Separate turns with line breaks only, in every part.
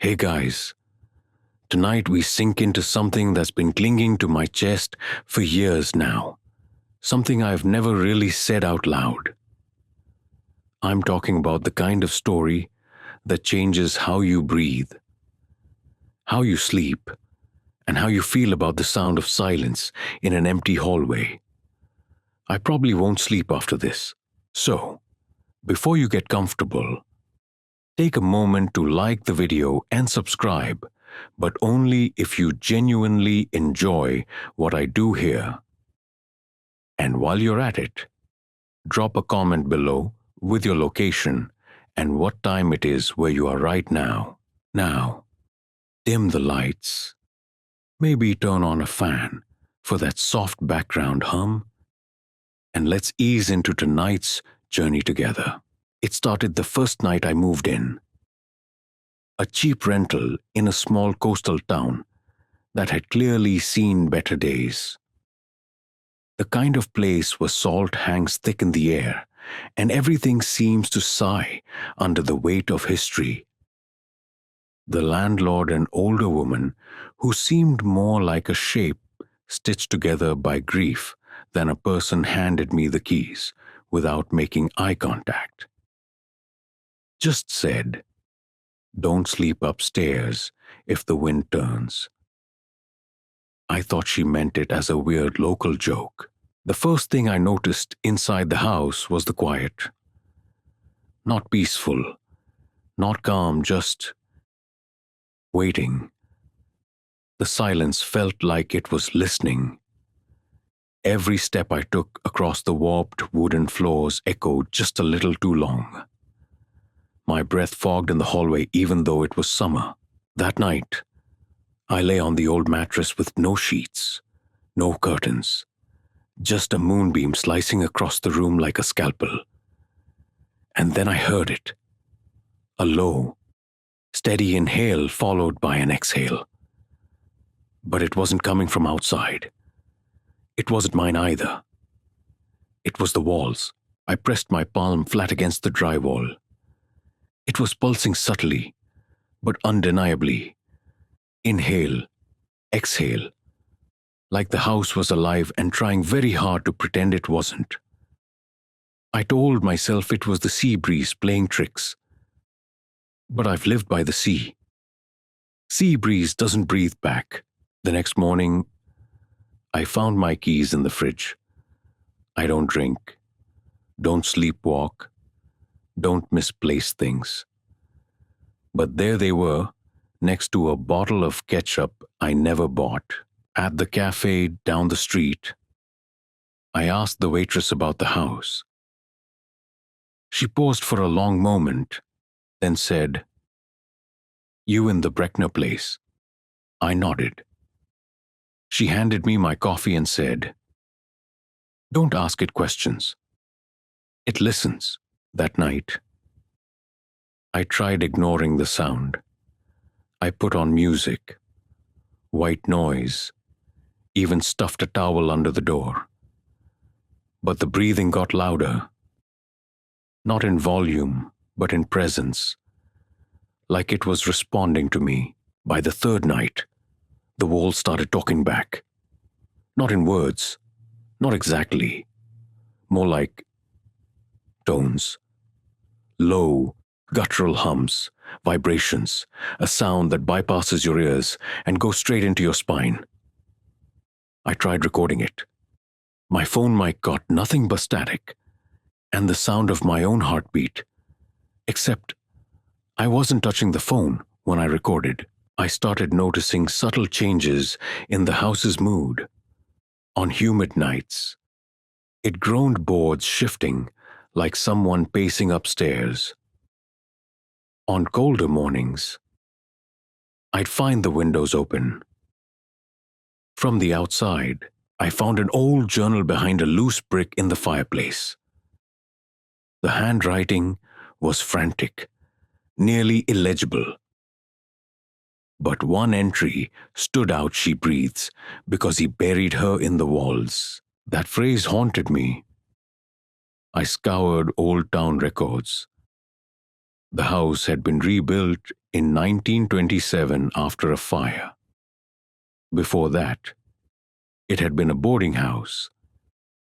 Hey guys, tonight we sink into something that's been clinging to my chest for years now. Something I've never really said out loud. I'm talking about the kind of story that changes how you breathe, how you sleep, and how you feel about the sound of silence in an empty hallway. I probably won't sleep after this. So, before you get comfortable, take a moment to like the video and subscribe, but only if you genuinely enjoy what I do here. And while you're at it, drop a comment below with your location and what time it is where you are right now. Now, dim the lights. Maybe turn on a fan for that soft background hum. And let's ease into tonight's journey together. It started the first night I moved in. A cheap rental in a small coastal town that had clearly seen better days. The kind of place where salt hangs thick in the air and everything seems to sigh under the weight of history. The landlord, an older woman who seemed more like a shape stitched together by grief than a person, handed me the keys without making eye contact. Just said, "Don't sleep upstairs if the wind turns." I thought she meant it as a weird local joke. The first thing I noticed inside the house was the quiet. Not peaceful, not calm, just waiting. The silence felt like it was listening. Every step I took across the warped wooden floors echoed just a little too long. My breath fogged in the hallway even though it was summer. That night, I lay on the old mattress with no sheets, no curtains, just a moonbeam slicing across the room like a scalpel. And then I heard it. A low, steady inhale followed by an exhale. But it wasn't coming from outside. It wasn't mine either. It was the walls. I pressed my palm flat against the drywall. It was pulsing subtly, but undeniably. Inhale, exhale, like the house was alive and trying very hard to pretend it wasn't. I told myself it was the sea breeze playing tricks. But I've lived by the sea. Sea breeze doesn't breathe back. The next morning, I found my keys in the fridge. I don't drink, don't sleepwalk, don't misplace things. But there they were, next to a bottle of ketchup I never bought, at the cafe down the street. I asked the waitress about the house. She paused for a long moment, then said, "You in the Breckner place?" I nodded. She handed me my coffee and said, "Don't ask it questions. It listens." That night, I tried ignoring the sound. I put on music, white noise, even stuffed a towel under the door. But the breathing got louder. Not in volume, but in presence, like it was responding to me. By the third night, the walls started talking back. Not in words, not exactly, more like tones. Low, guttural hums, vibrations, a sound that bypasses your ears and goes straight into your spine. I tried recording it. My phone mic got nothing but static, and the sound of my own heartbeat. Except, I wasn't touching the phone when I recorded. I started noticing subtle changes in the house's mood. On humid nights, it groaned, boards shifting like someone pacing upstairs. On colder mornings, I'd find the windows open. From the outside, I found an old journal behind a loose brick in the fireplace. The handwriting was frantic, nearly illegible. But one entry stood out: "She breathes because he buried her in the walls." That phrase haunted me. I scoured old town records. The house had been rebuilt in 1927 after a fire. Before that, it had been a boarding house.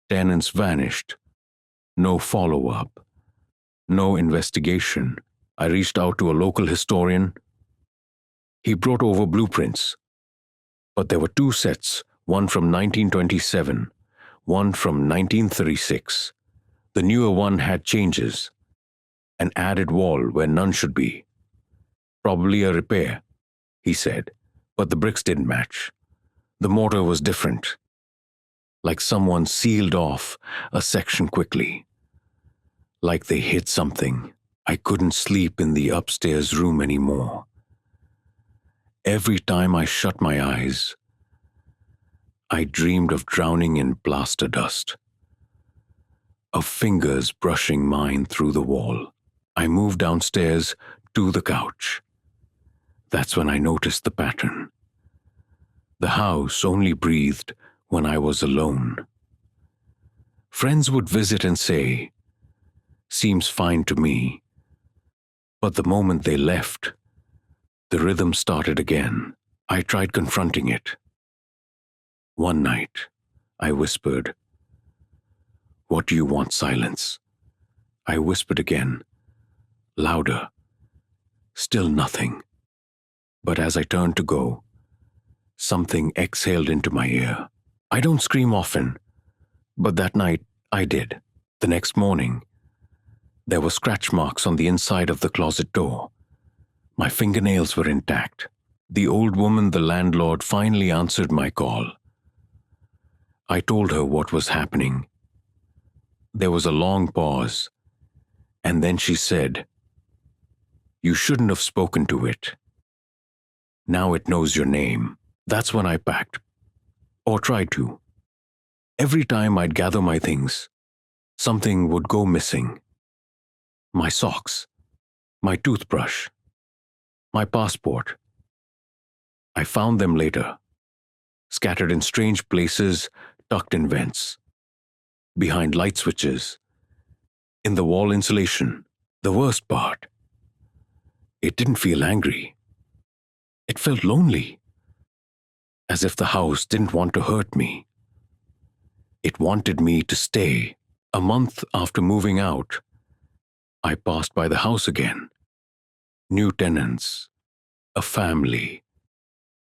Tenants vanished. No follow-up. No investigation. I reached out to a local historian. He brought over blueprints. But there were two sets, one from 1927, one from 1936. The newer one had changes. An added wall where none should be. Probably a repair, he said, but the bricks didn't match. The mortar was different. Like someone sealed off a section quickly. Like they hid something. I couldn't sleep in the upstairs room anymore. Every time I shut my eyes, I dreamed of drowning in plaster dust, of fingers brushing mine through the wall. I moved downstairs to the couch. That's when I noticed the pattern. The house only breathed when I was alone. Friends would visit and say, "Seems fine to me." But the moment they left, the rhythm started again. I tried confronting it. One night, I whispered, "What do you want, silence?" I whispered again, louder. Still nothing. But as I turned to go, something exhaled into my ear. I don't scream often, but that night I did. The next morning, there were scratch marks on the inside of the closet door. My fingernails were intact. The old woman, the landlord, finally answered my call. I told her what was happening. There was a long pause, and then she said, "You shouldn't have spoken to it. Now it knows your name." That's when I packed, or tried to. Every time I'd gather my things, something would go missing. My socks, my toothbrush, my passport. I found them later, scattered in strange places, tucked in vents, behind light switches, in the wall insulation. The worst part, it didn't feel angry. It felt lonely, as if the house didn't want to hurt me. It wanted me to stay. A month after moving out, I passed by the house again. New tenants, a family,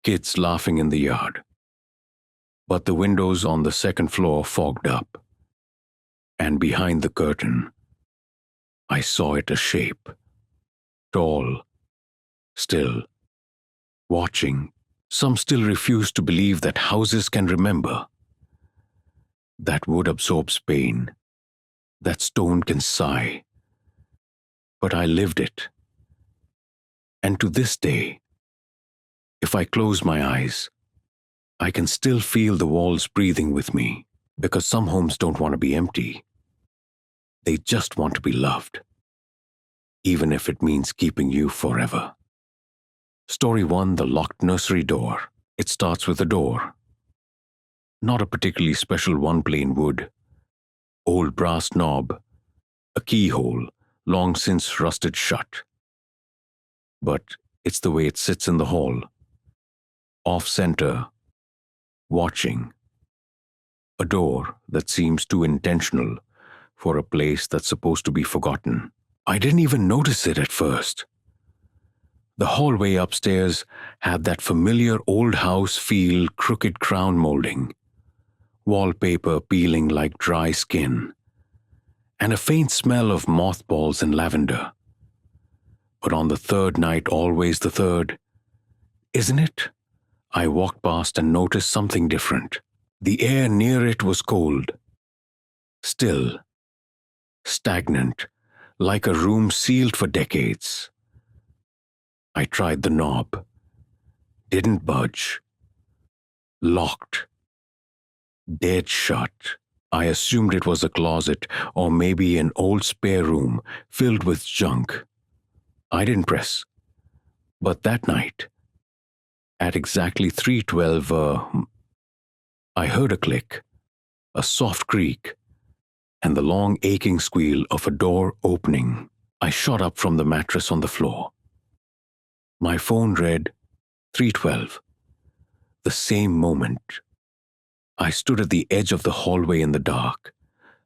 kids laughing in the yard. But the windows on the second floor fogged up, and behind the curtain, I saw it a shape, tall, still, watching. Some still refuse to believe that houses can remember, that wood absorbs pain, that stone can sigh. But I lived it. And to this day, if I close my eyes, I can still feel the walls breathing with me, because some homes don't want to be empty. They just want to be loved, even if it means keeping you forever. Story 1, The Locked Nursery Door. It starts with a door. Not a particularly special one, plain wood. Old brass knob, a keyhole, long since rusted shut. But it's the way it sits in the hall. Off-center, watching. A door that seems too intentional for a place that's supposed to be forgotten. I didn't even notice it at first. The hallway upstairs had that familiar old house feel, crooked crown molding, wallpaper peeling like dry skin, and a faint smell of mothballs and lavender. But on the third night, always the third, isn't it? I walked past and noticed something different. The air near it was cold, still, stagnant, like a room sealed for decades. I tried the knob. Didn't budge. Locked. Dead shut. I assumed it was a closet or maybe an old spare room filled with junk. I didn't press. But that night, at exactly 3:12, I heard a click, a soft creak, and the long aching squeal of a door opening. I shot up from the mattress on the floor. My phone read 3:12. The same moment, I stood at the edge of the hallway in the dark,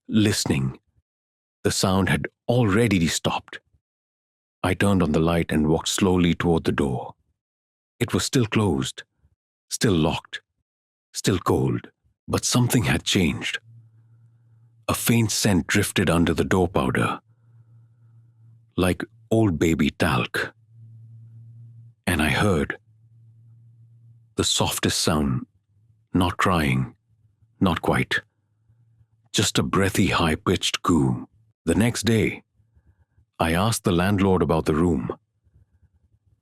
listening. The sound had already stopped. I turned on the light and walked slowly toward the door. It was still closed, still locked, still cold, but something had changed. A faint scent drifted under the door powder, like old baby talc. And I heard the softest sound, not crying, not quite, just a breathy, high-pitched coo. The next day, I asked the landlord about the room.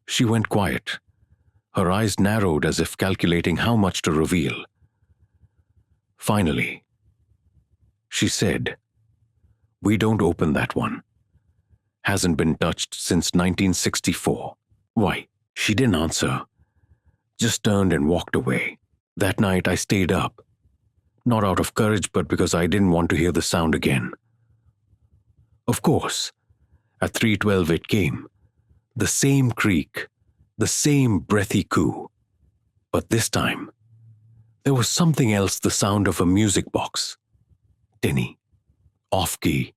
She went quiet, her eyes narrowed as if calculating how much to reveal. Finally, she said, "We don't open that one. Hasn't been touched since 1964. Why?" She didn't answer, just turned and walked away. That night I stayed up, not out of courage but because I didn't want to hear the sound again. Of course, at 3:12 it came, the same creak, the same breathy coo. But this time, there was something else, the sound of a music box. Tinny, off-key,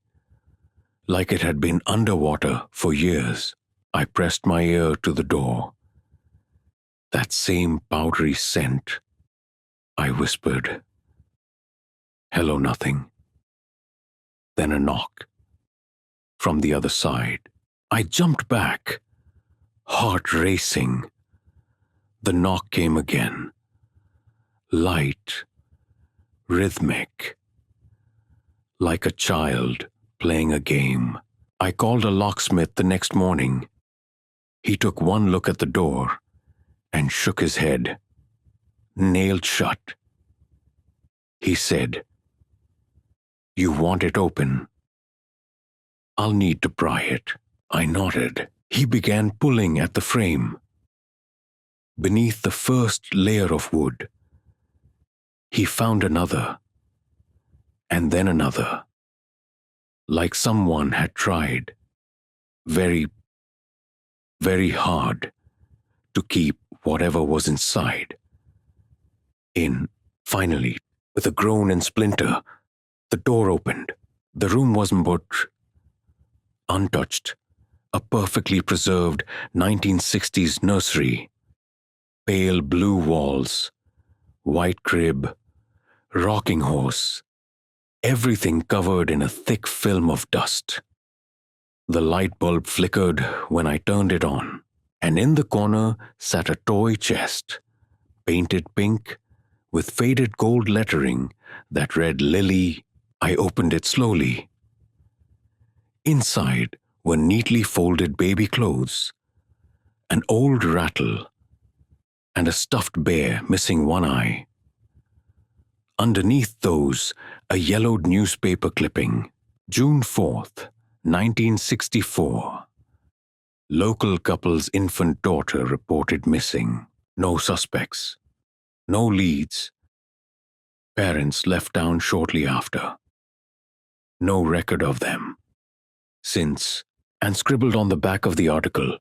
like it had been underwater for years. I pressed my ear to the door. That same powdery scent. I whispered, "Hello, nothing." Then a knock. From the other side. I jumped back, heart racing. The knock came again. Light, rhythmic, like a child playing a game. I called a locksmith the next morning. He took one look at the door and shook his head. Nailed shut. He said, "You want it open? I'll need to pry it." I nodded. He began pulling at the frame. Beneath the first layer of wood, he found another, and then another, like someone had tried very, very hard to keep whatever was inside in. Finally, with a groan and splinter, the door opened. The room wasn't but untouched, a perfectly preserved 1960s nursery. Pale blue walls, white crib, rocking horse, everything covered in a thick film of dust. The light bulb flickered when I turned it on, and in the corner sat a toy chest, painted pink, with faded gold lettering that read Lily. I opened it slowly. Inside were neatly folded baby clothes, an old rattle, and a stuffed bear missing one eye. Underneath those, a yellowed newspaper clipping. June 4th, 1964. Local couple's infant daughter reported missing. No suspects. No leads. Parents left town shortly after. No record of them. Since, and scribbled on the back of the article,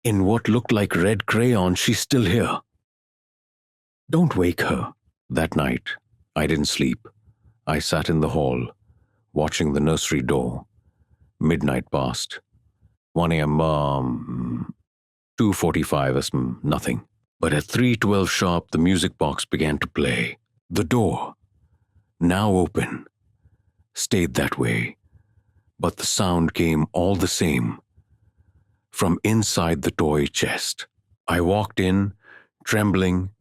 in what looked like red crayon, "She's still here. Don't wake her." That night, I didn't sleep. I sat in the hall, watching the nursery door. Midnight passed. 1 a.m., 2:45 a.m., nothing. But at 3:12 sharp, the music box began to play. The door, now open, stayed that way, but the sound came all the same, from inside the toy chest. I walked in, trembling,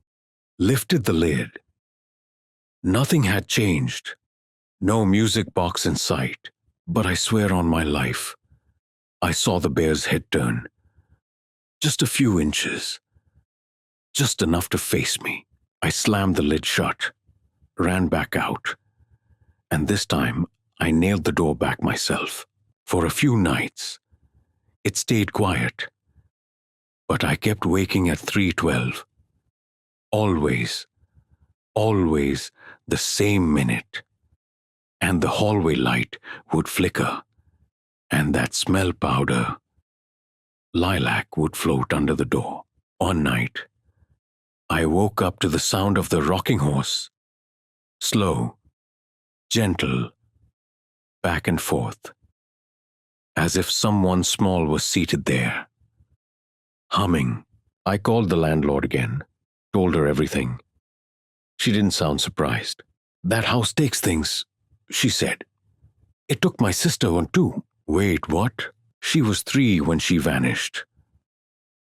lifted the lid. Nothing had changed. No music box in sight. But I swear on my life, I saw the bear's head turn. Just a few inches. Just enough to face me. I slammed the lid shut, ran back out, and this time I nailed the door back myself. For a few nights, it stayed quiet, but I kept waking at 3:12. Always, always the same minute, and the hallway light would flicker And that smell powder, lilac, would float under the door. One night, I woke up to the sound of the rocking horse, slow, gentle, back and forth, as if someone small was seated there, humming. I called the landlord again, told her everything. She didn't sound surprised. "That house takes things," she said. "It took my sister one too." "Wait, what?" "She was 3 when she vanished.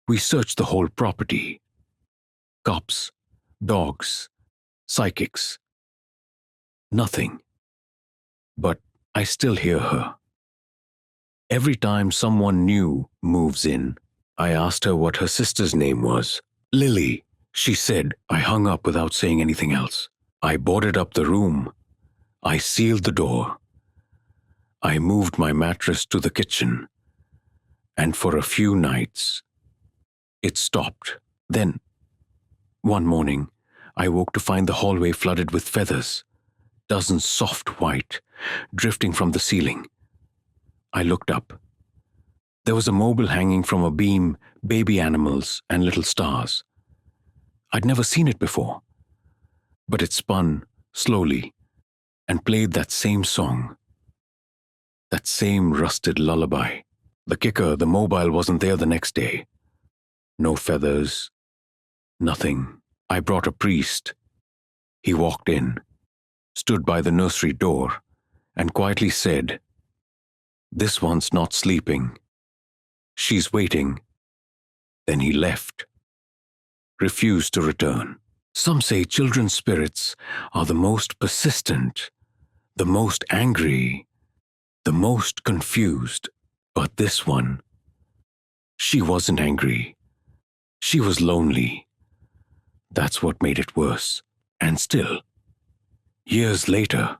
We searched the whole property. Cops, dogs, psychics. Nothing. But I still hear her. Every time someone new moves in, I asked her what her sister's name was. "Lily," she said. I hung up without saying anything else. I boarded up the room. I sealed the door. I moved my mattress to the kitchen. And for a few nights, it stopped. Then, one morning, I woke to find the hallway flooded with feathers, dozens soft white, drifting from the ceiling. I looked up. There was a mobile hanging from a beam, baby animals and little stars. I'd never seen it before, but it spun slowly and played that same song, that same rusted lullaby. The kicker, the mobile wasn't there the next day. No feathers, nothing. I brought a priest. He walked in, stood by the nursery door, and quietly said, "This one's not sleeping. She's waiting." Then he left, refused to return. Some say children's spirits are the most persistent, the most angry, the most confused. But this one, she wasn't angry. She was lonely. That's what made it worse. And still, years later,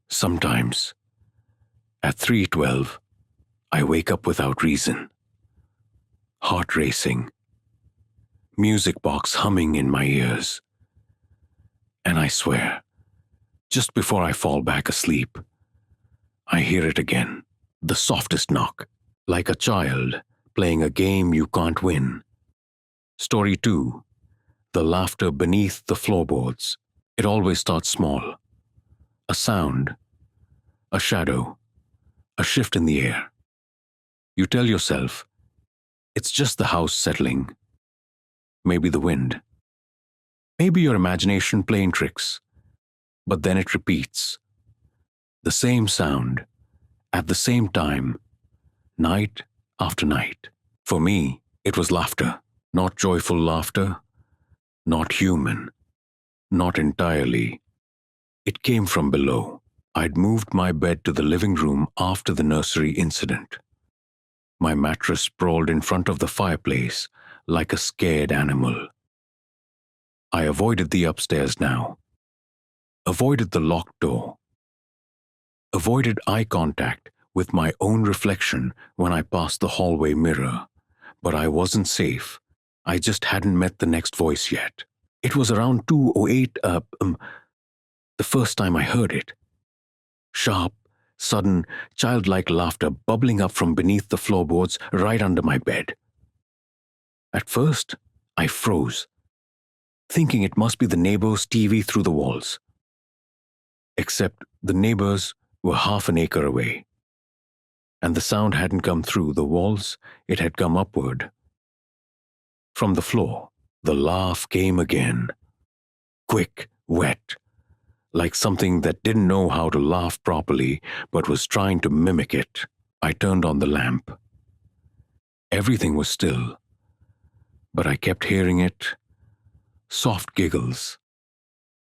sometimes, at 3:12, I wake up without reason. Heart racing, music box humming in my ears. And I swear, just before I fall back asleep, I hear it again. The softest knock, like a child playing a game you can't win. Story 2. The laughter beneath the floorboards. It always starts small. A sound, a shadow, a shift in the air. You tell yourself, it's just the house settling. Maybe the wind. Maybe your imagination playing tricks. But then it repeats. The same sound, at the same time, night after night. For me, it was laughter. Not joyful laughter, not human, not entirely. It came from below. I'd moved my bed to the living room after the nursery incident. My mattress sprawled in front of the fireplace like a scared animal. I avoided the upstairs now, avoided the locked door, avoided eye contact with my own reflection when I passed the hallway mirror. But I wasn't safe. I just hadn't met the next voice yet. It was around 2:08, the first time I heard it. Sharp, sudden, childlike laughter bubbling up from beneath the floorboards right under my bed. At first, I froze, thinking it must be the neighbor's TV through the walls. Except the neighbors were half an acre away. And the sound hadn't come through the walls, it had come upward. From the floor, the laugh came again. Quick, wet, like something that didn't know how to laugh properly but was trying to mimic it. I turned on the lamp. Everything was still, but I kept hearing it. Soft giggles,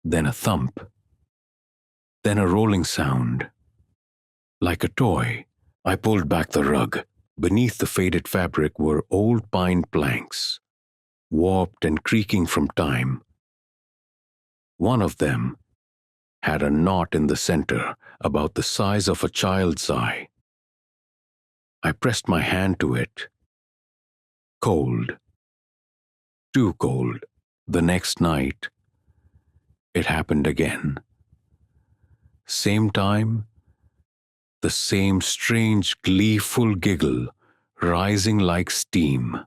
then a thump, then a rolling sound, like a toy. I pulled back the rug. Beneath the faded fabric were old pine planks, warped and creaking from time. One of them had a knot in the center about the size of a child's eye. I pressed my hand to it. Cold. Too cold. The next night, it happened again. Same time, The same strange, gleeful giggle, rising like steam.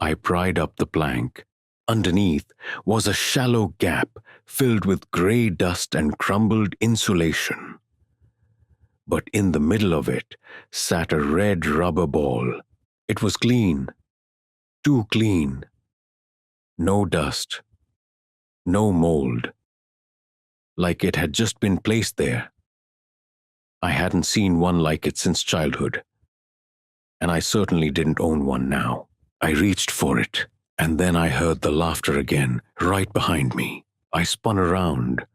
I pried up the plank. Underneath was a shallow gap filled with grey dust and crumbled insulation. But in the middle of it sat a red rubber ball. It was clean, too clean. No dust, no mold, like it had just been placed there. I hadn't seen one like it since childhood, and I certainly didn't own one now. I reached for it, and then I heard the laughter again, right behind me. I spun around,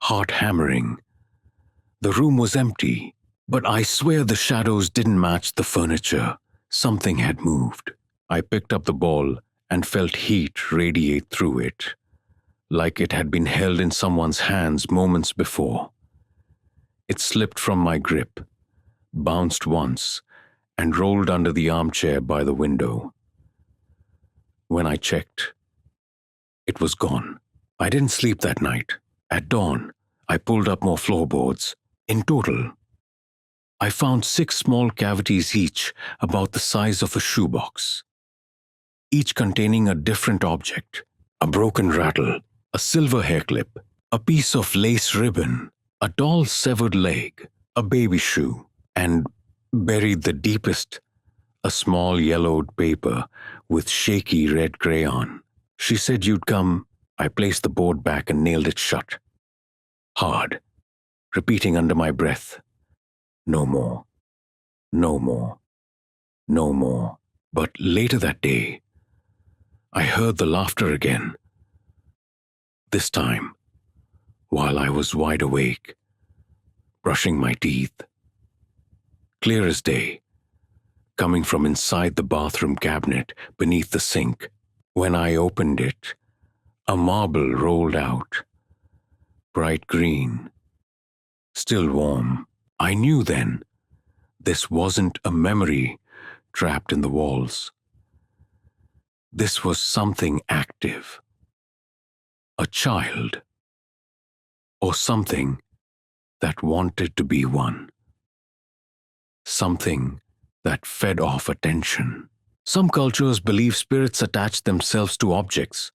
heart hammering. The room was empty, but I swear the shadows didn't match the furniture. Something had moved. I picked up the ball and felt heat radiate through it, like it had been held in someone's hands moments before. It slipped from my grip, bounced once, and rolled under the armchair by the window. When I checked, it was gone. I didn't sleep that night. At dawn, I pulled up more floorboards. In total, I found 6 small cavities each about the size of a shoebox, each containing a different object: a broken rattle, a silver hair clip, a piece of lace ribbon, a doll's severed leg, a baby shoe, and, buried the deepest, a small yellowed paper with shaky red crayon. She said you'd come. I placed the board back and nailed it shut. Hard, repeating under my breath, no more, no more, no more. But later that day, I heard the laughter again. This time, while I was wide awake, brushing my teeth. Clear as day, coming from inside the bathroom cabinet beneath the sink. When I opened it, a marble rolled out, bright green, still warm. I knew then this wasn't a memory trapped in the walls. This was something active, a child, or something that wanted to be one, something that fed off attention. Some cultures believe spirits attach themselves to objects,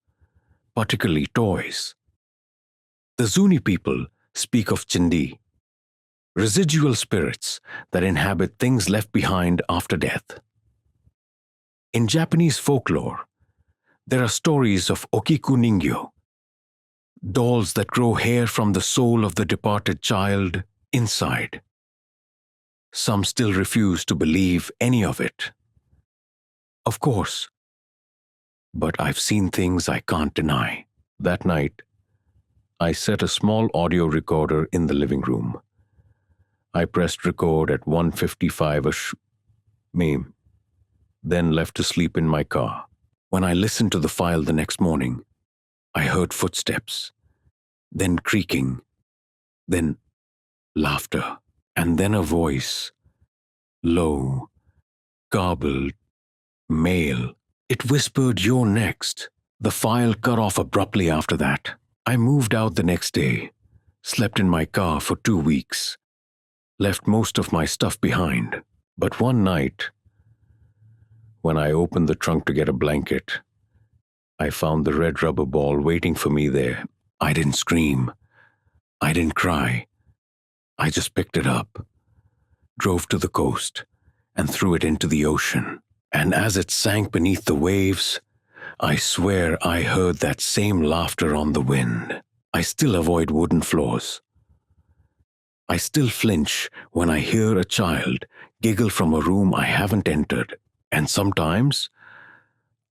particularly toys. The Zuni people speak of chindi, residual spirits that inhabit things left behind after death. In Japanese folklore, there are stories of okiku ningyo, dolls that grow hair from the soul of the departed child inside. Some still refuse to believe any of it. Of course, but I've seen things I can't deny. That night, I set a small audio recorder in the living room. I pressed record at 1:55 a.m., then left to sleep in my car. When I listened to the file the next morning, I heard footsteps, then creaking, then laughter, and then a voice, low, garbled, male. It whispered, "You're next." The file cut off abruptly after that. I moved out the next day, slept in my car for 2 weeks, left most of my stuff behind. But one night, when I opened the trunk to get a blanket, I found the red rubber ball waiting for me there. I didn't scream. I didn't cry. I just picked it up, drove to the coast, and threw it into the ocean. And as it sank beneath the waves, I swear I heard that same laughter on the wind. I still avoid wooden floors. I still flinch when I hear a child giggle from a room I haven't entered. And sometimes,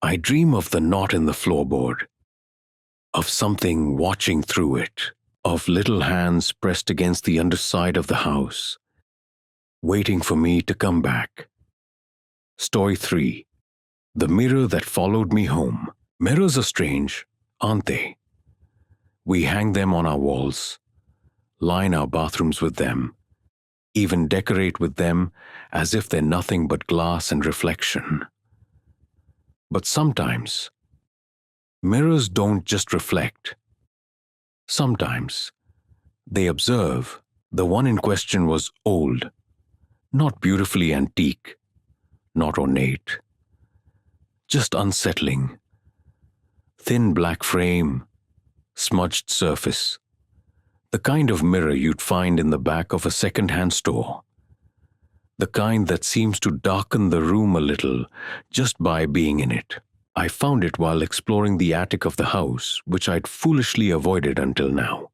I dream of the knot in the floorboard, of something watching through it, of little hands pressed against the underside of the house, waiting for me to come back. Story 3. The mirror that followed me home. Mirrors are strange, aren't they? We hang them on our walls, line our bathrooms with them, even decorate with them as if they're nothing but glass and reflection. But sometimes, mirrors don't just reflect. Sometimes, they observe. The one in question was old, not beautifully antique, not ornate, just unsettling. Thin black frame, smudged surface, the kind of mirror you'd find in the back of a second-hand store. The kind that seems to darken the room a little just by being in it. I found it while exploring the attic of the house, which I'd foolishly avoided until now.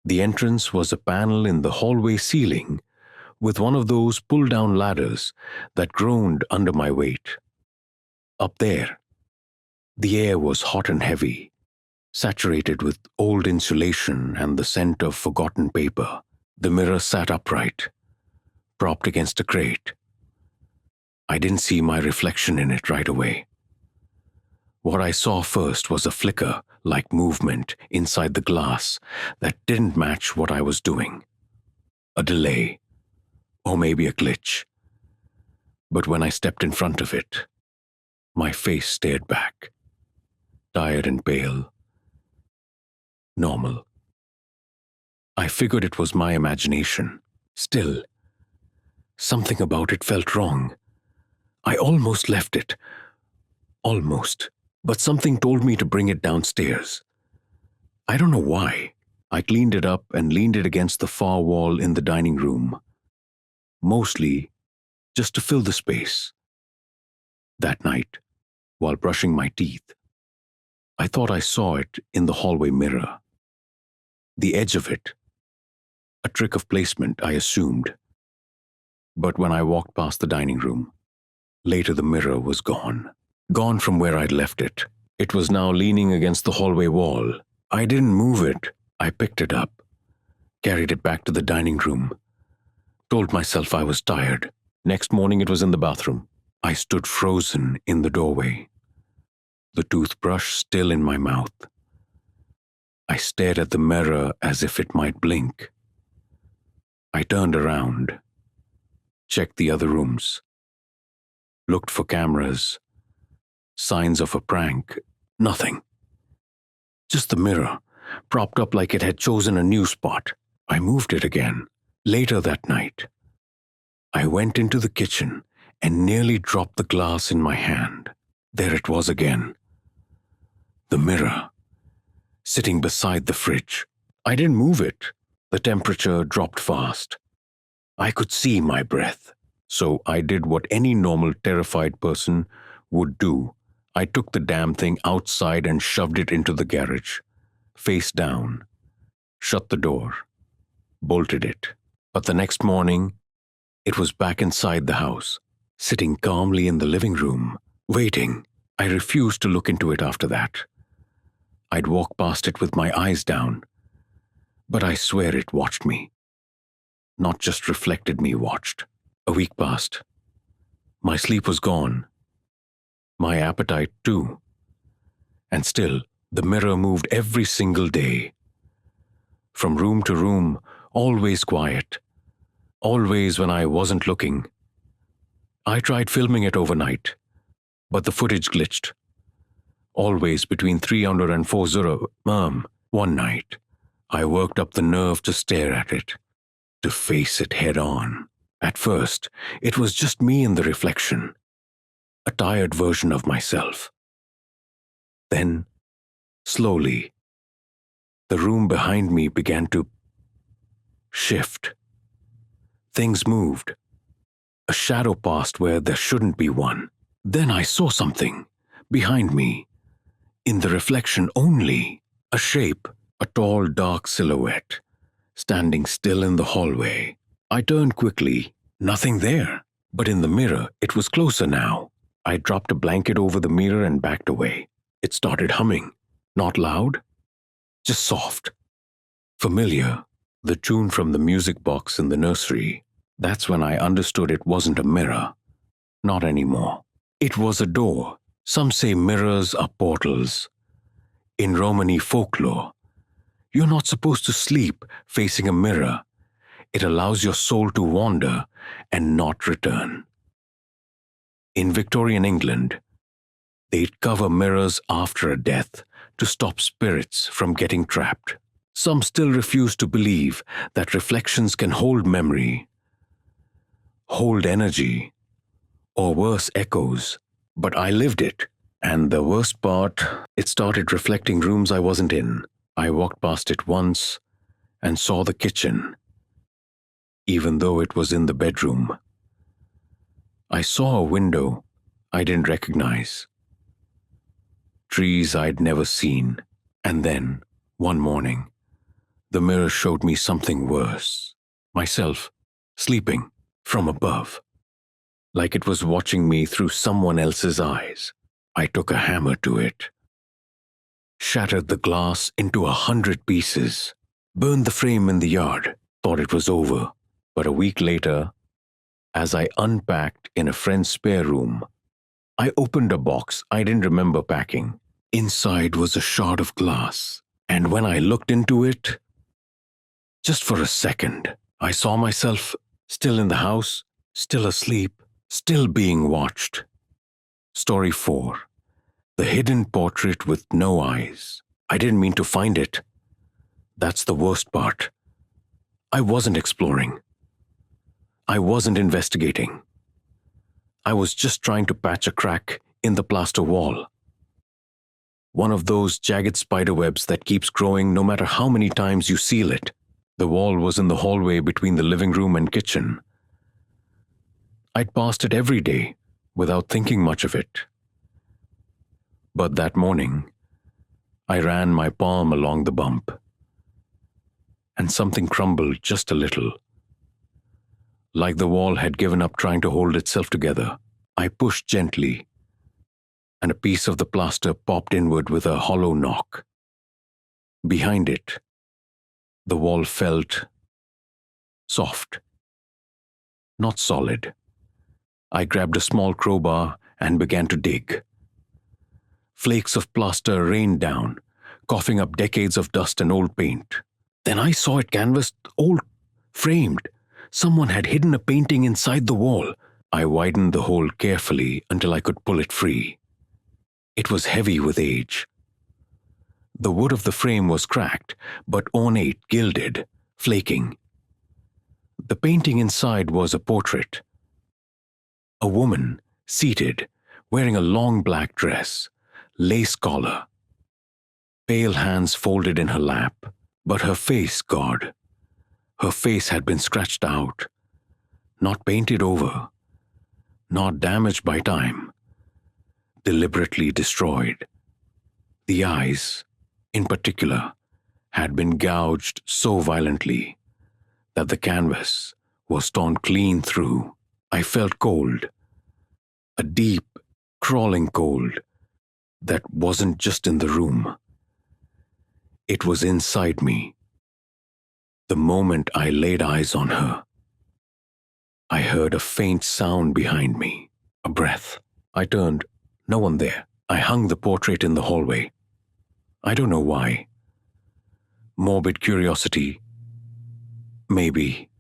The entrance was a panel in the hallway ceiling with one of those pull-down ladders that groaned under my weight. Up there, the air was hot and heavy, saturated with old insulation and the scent of forgotten paper. The mirror sat upright, propped against a crate. I didn't see my reflection in it right away. What I saw first was a flicker-like movement inside the glass that didn't match what I was doing. A delay, or maybe a glitch. But when I stepped in front of it, my face stared back, tired and pale. Normal. I figured it was my imagination. Still, something about it felt wrong. I almost left it. Almost. But something told me to bring it downstairs. I don't know why. I cleaned it up and leaned it against the far wall in the dining room. Mostly just to fill the space. That night, while brushing my teeth, I thought I saw it in the hallway mirror. The edge of it. A trick of placement, I assumed. But when I walked past the dining room, later the mirror was gone. Gone from where I'd left it. It was now leaning against the hallway wall. I didn't move it. I picked it up, carried it back to the dining room, told myself I was tired. Next morning it was in the bathroom. I stood frozen in the doorway, the toothbrush still in my mouth. I stared at the mirror as if it might blink. I turned around, checked the other rooms, looked for cameras, signs of a prank. Nothing. Just the mirror, propped up like it had chosen a new spot. I moved it again. Later that night, I went into the kitchen and nearly dropped the glass in my hand. There it was again. The mirror, sitting beside the fridge. I didn't move it. The temperature dropped fast. I could see my breath. So I did what any normal terrified person would do. I took the damn thing outside and shoved it into the garage, face down, shut the door, bolted it. But the next morning, it was back inside the house, sitting calmly in the living room, waiting. I refused to look into it after that. I'd walk past it with my eyes down, but I swear it watched me. Not just reflected me, watched. A week passed. My sleep was gone. My appetite too. And still, the mirror moved every single day. From room to room, always quiet. Always when I wasn't looking. I tried filming it overnight, but the footage glitched. Always between 300 and 40. One night, I worked up the nerve to stare at it, to face it head on. At first, it was just me in the reflection. A tired version of myself. Then, slowly, the room behind me began to shift. Things moved. A shadow passed where there shouldn't be one. Then I saw something behind me. In the reflection only, a shape, a tall, dark silhouette, standing still in the hallway. I turned quickly. Nothing there. But in the mirror, it was closer now. I dropped a blanket over the mirror and backed away. It started humming. Not loud, just soft. Familiar. The tune from the music box in the nursery. That's when I understood it wasn't a mirror. Not anymore. It was a door. Some say mirrors are portals. In Romani folklore, you're not supposed to sleep facing a mirror. It allows your soul to wander and not return. In Victorian England, they'd cover mirrors after a death to stop spirits from getting trapped. Some still refuse to believe that reflections can hold memory, hold energy, or worse, echoes. But I lived it. And the worst part, it started reflecting rooms I wasn't in. I walked past it once and saw the kitchen, even though it was in the bedroom. I saw a window I didn't recognize, trees I'd never seen, and then, one morning, the mirror showed me something worse. Myself, sleeping, from above, like it was watching me through someone else's eyes. I took a hammer to it, shattered the glass into 100 pieces, burned the frame in the yard, thought it was over. But a week later, as I unpacked in a friend's spare room, I opened a box I didn't remember packing. Inside was a shard of glass, and when I looked into it, just for a second, I saw myself still in the house, still asleep, still being watched. Story 4. The hidden portrait with no eyes. I didn't mean to find it. That's the worst part. I wasn't exploring. I wasn't investigating. I was just trying to patch a crack in the plaster wall. One of those jagged spider webs that keeps growing no matter how many times you seal it. The wall was in the hallway between the living room and kitchen. I'd passed it every day without thinking much of it. But that morning, I ran my palm along the bump, and something crumbled just a little. Like the wall had given up trying to hold itself together. I pushed gently, and a piece of the plaster popped inward with a hollow knock. Behind it, the wall felt soft, not solid. I grabbed a small crowbar and began to dig. Flakes of plaster rained down, coughing up decades of dust and old paint. Then I saw it canvassed, old, framed. Someone had hidden a painting inside the wall. I widened the hole carefully until I could pull it free. It was heavy with age. The wood of the frame was cracked, but ornate, gilded, flaking. The painting inside was a portrait. A woman, seated, wearing a long black dress, lace collar, pale hands folded in her lap, but her face, God, her face had been scratched out, not painted over, not damaged by time, deliberately destroyed. The eyes, in particular, had been gouged so violently that the canvas was torn clean through. I felt cold, a deep, crawling cold that wasn't just in the room. It was inside me. The moment I laid eyes on her, I heard a faint sound behind me, a breath. I turned, no one there. I hung the portrait in the hallway. I don't know why. Morbid curiosity, maybe,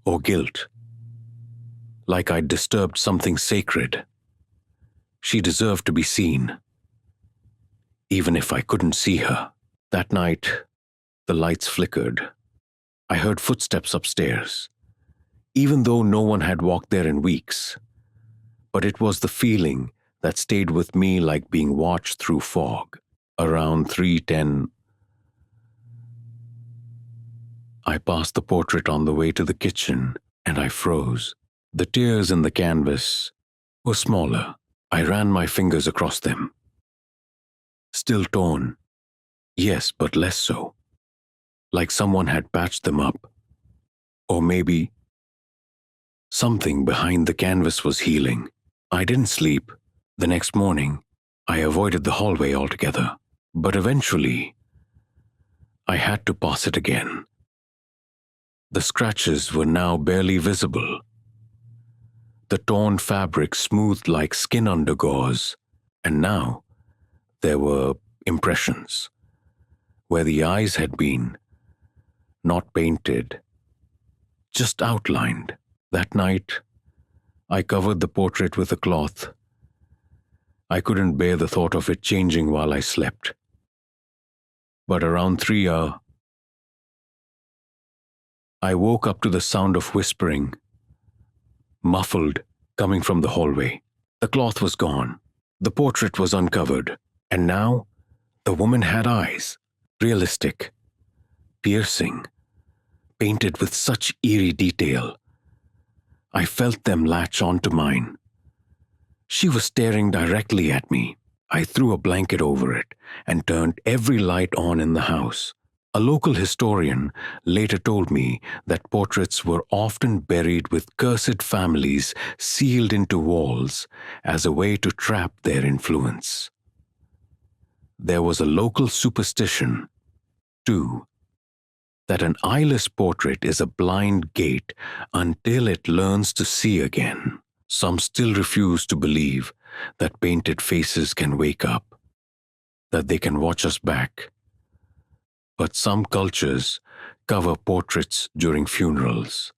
or guilt. Like I'd disturbed something sacred. She deserved to be seen, even if I couldn't see her. That night, the lights flickered. I heard footsteps upstairs, even though no one had walked there in weeks. But it was the feeling that stayed with me like being watched through fog. Around 3:10, I passed the portrait on the way to the kitchen, and I froze. The tears in the canvas were smaller. I ran my fingers across them. Still torn. Yes, but less so. Like someone had patched them up. Or maybe something behind the canvas was healing. I didn't sleep. The next morning, I avoided the hallway altogether. But eventually, I had to pass it again. The scratches were now barely visible. The torn fabric smoothed like skin under gauze, and now there were impressions, where the eyes had been, not painted, just outlined. That night, I covered the portrait with a cloth. I couldn't bear the thought of it changing while I slept. But around 3 I woke up to the sound of whispering, muffled, coming from the hallway. The cloth was gone. The portrait was uncovered. And now, the woman had eyes. Realistic, piercing, painted with such eerie detail. I felt them latch onto mine. She was staring directly at me. I threw a blanket over it and turned every light on in the house. A local historian later told me that portraits were often buried with cursed families sealed into walls as a way to trap their influence. There was a local superstition, too, that an eyeless portrait is a blind gate until it learns to see again. Some still refuse to believe that painted faces can wake up, that they can watch us back. But some cultures cover portraits during funerals,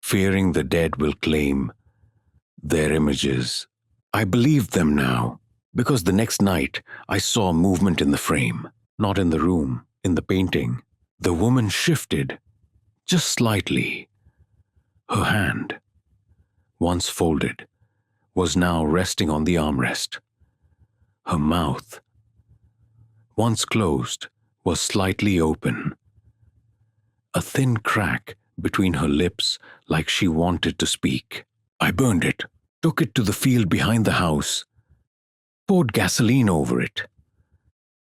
fearing the dead will claim their images. I believe them now, because the next night I saw movement in the frame, not in the room, in the painting. The woman shifted, just slightly. Her hand, once folded, was now resting on the armrest. Her mouth, once closed, was slightly open. A thin crack between her lips like she wanted to speak. I burned it, took it to the field behind the house, poured gasoline over it,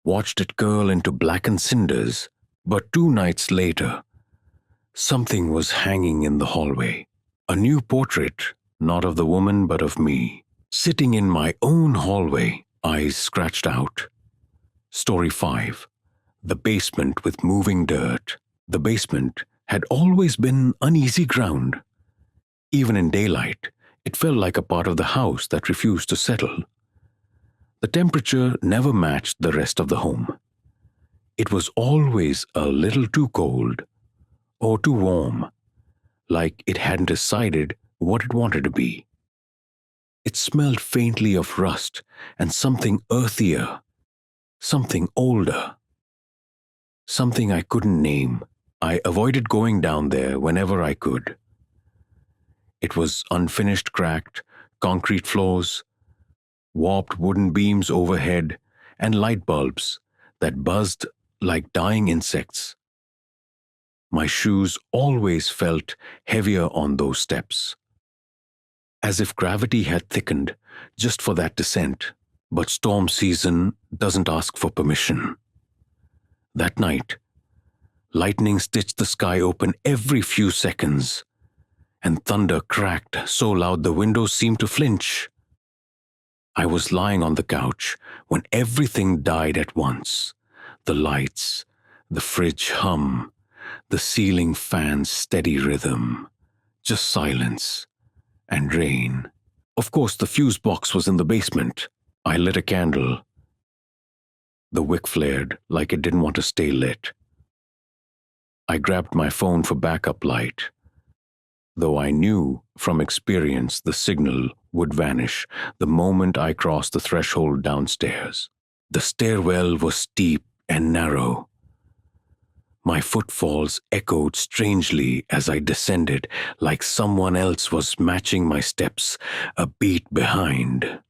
watched it curl into blackened cinders. But 2 nights later, something was hanging in the hallway. A new portrait, not of the woman but of me, sitting in my own hallway, eyes scratched out. Story 5. The basement with moving dirt. The basement had always been uneasy ground. Even in daylight, it felt like a part of the house that refused to settle. The temperature never matched the rest of the home. It was always a little too cold or too warm, like it hadn't decided what it wanted to be. It smelled faintly of rust and something earthier, something older, something I couldn't name. I avoided going down there whenever I could. It was unfinished, cracked concrete floors, warped wooden beams overhead, and light bulbs that buzzed like dying insects. My shoes always felt heavier on those steps, as if gravity had thickened just for that descent. But storm season doesn't ask for permission. That night, lightning stitched the sky open every few seconds, and thunder cracked so loud the windows seemed to flinch. I was lying on the couch when everything died at once. The lights, the fridge hum, the ceiling fan's steady rhythm, just silence and rain. Of course, the fuse box was in the basement. I lit a candle. The wick flared like it didn't want to stay lit. I grabbed my phone for backup light, though I knew from experience the signal would vanish the moment I crossed the threshold downstairs. The stairwell was steep and narrow. My footfalls echoed strangely as I descended, like someone else was matching my steps a beat behind.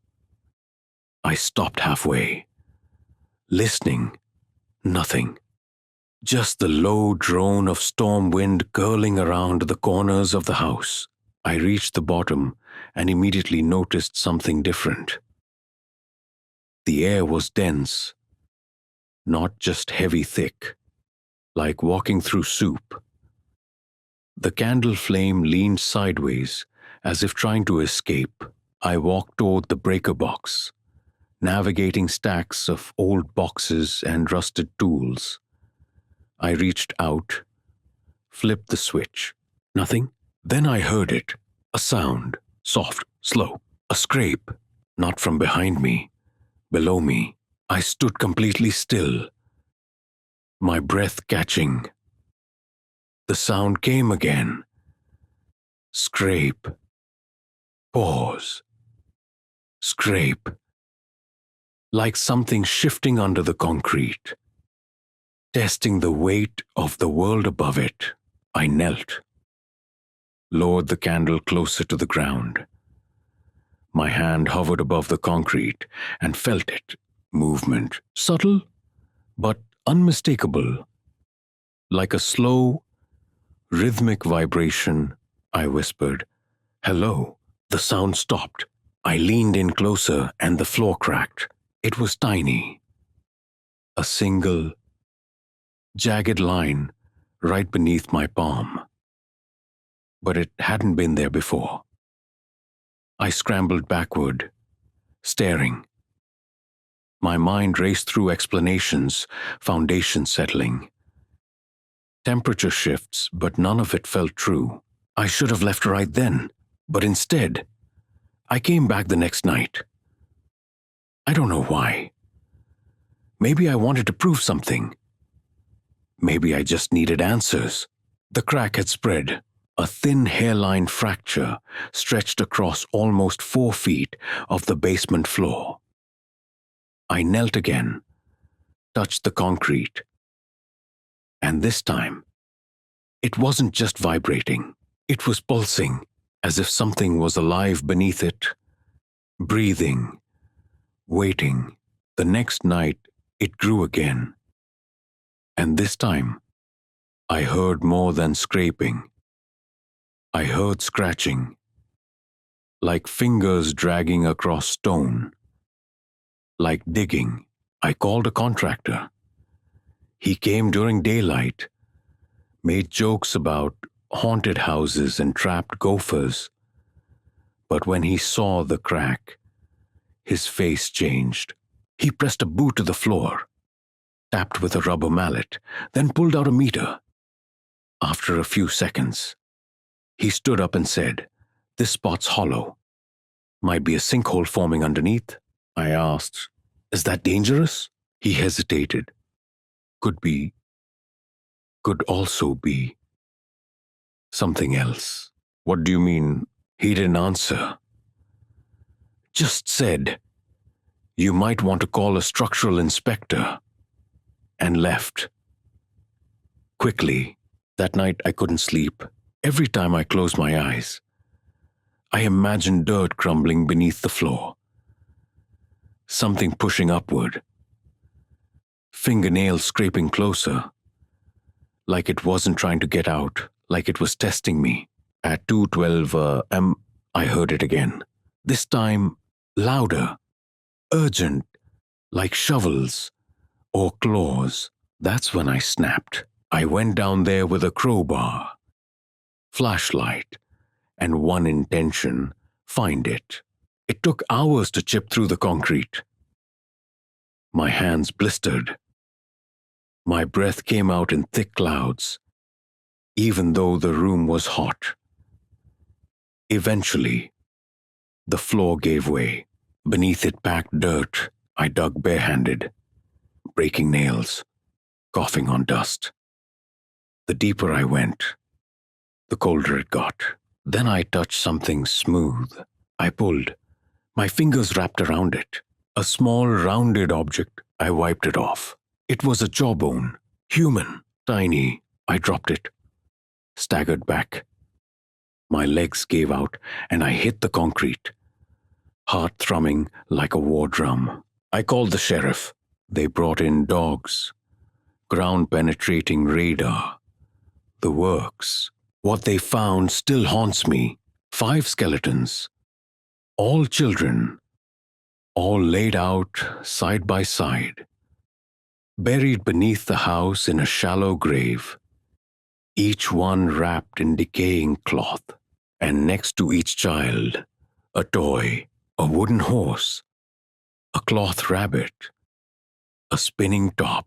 I stopped halfway, listening. Nothing. Just the low drone of storm wind curling around the corners of the house. I reached the bottom and immediately noticed something different. The air was dense, not just heavy thick, like walking through soup. The candle flame leaned sideways, as if trying to escape. I walked toward the breaker box, navigating stacks of old boxes and rusted tools. I reached out, flipped the switch. Nothing. Then I heard it. A sound, soft, slow. A scrape, not from behind me, below me. I stood completely still, my breath catching. The sound came again. Scrape. Pause. Scrape. Like something shifting under the concrete. Testing the weight of the world above it, I knelt, lowered the candle closer to the ground. My hand hovered above the concrete and felt it. Movement, subtle but unmistakable. Like a slow, rhythmic vibration, I whispered, "Hello." The sound stopped. I leaned in closer and the floor cracked. It was tiny. A single, jagged line right beneath my palm. But it hadn't been there before. I scrambled backward, staring. My mind raced through explanations, foundation settling. Temperature shifts, but none of it felt true. I should have left right then, but instead, I came back the next night. I don't know why. Maybe I wanted to prove something. Maybe I just needed answers. The crack had spread. A thin hairline fracture stretched across almost 4 feet of the basement floor. I knelt again, touched the concrete. And this time, it wasn't just vibrating. It was pulsing, as if something was alive beneath it, breathing, waiting. The next night, it grew again. And this time, I heard more than scraping. I heard scratching, like fingers dragging across stone, like digging. I called a contractor. He came during daylight, made jokes about haunted houses and trapped gophers. But when he saw the crack, his face changed. He pressed a boot to the floor, tapped with a rubber mallet, then pulled out a meter. After a few seconds, he stood up and said, "This spot's hollow. Might be a sinkhole forming underneath." I asked, "Is that dangerous?" He hesitated. "Could be. Could also be. Something else." "What do you mean?" He didn't answer. Just said, "You might want to call a structural inspector," and left. Quickly. That night I couldn't sleep. Every time I closed my eyes, I imagined dirt crumbling beneath the floor. Something pushing upward. Fingernails scraping closer. Like it wasn't trying to get out, like it was testing me. At 2:12 am, I heard it again. This time, louder, urgent, like shovels or claws. That's when I snapped. I went down there with a crowbar, flashlight, and one intention: find it. It took hours to chip through the concrete. My hands blistered. My breath came out in thick clouds, even though the room was hot. Eventually, the floor gave way. Beneath it packed dirt. I dug barehanded, breaking nails, coughing on dust. The deeper I went, the colder it got. Then I touched something smooth. I pulled. My fingers wrapped around it. A small, rounded object. I wiped it off. It was a jawbone. Human. Tiny. I dropped it. Staggered back. My legs gave out and I hit the concrete. Heart thrumming like a war drum. I called the sheriff. They brought in dogs. Ground-penetrating radar. The works. What they found still haunts me. 5 skeletons. All children. All laid out side by side. Buried beneath the house in a shallow grave. Each one wrapped in decaying cloth. And next to each child, a toy, a wooden horse, a cloth rabbit, a spinning top,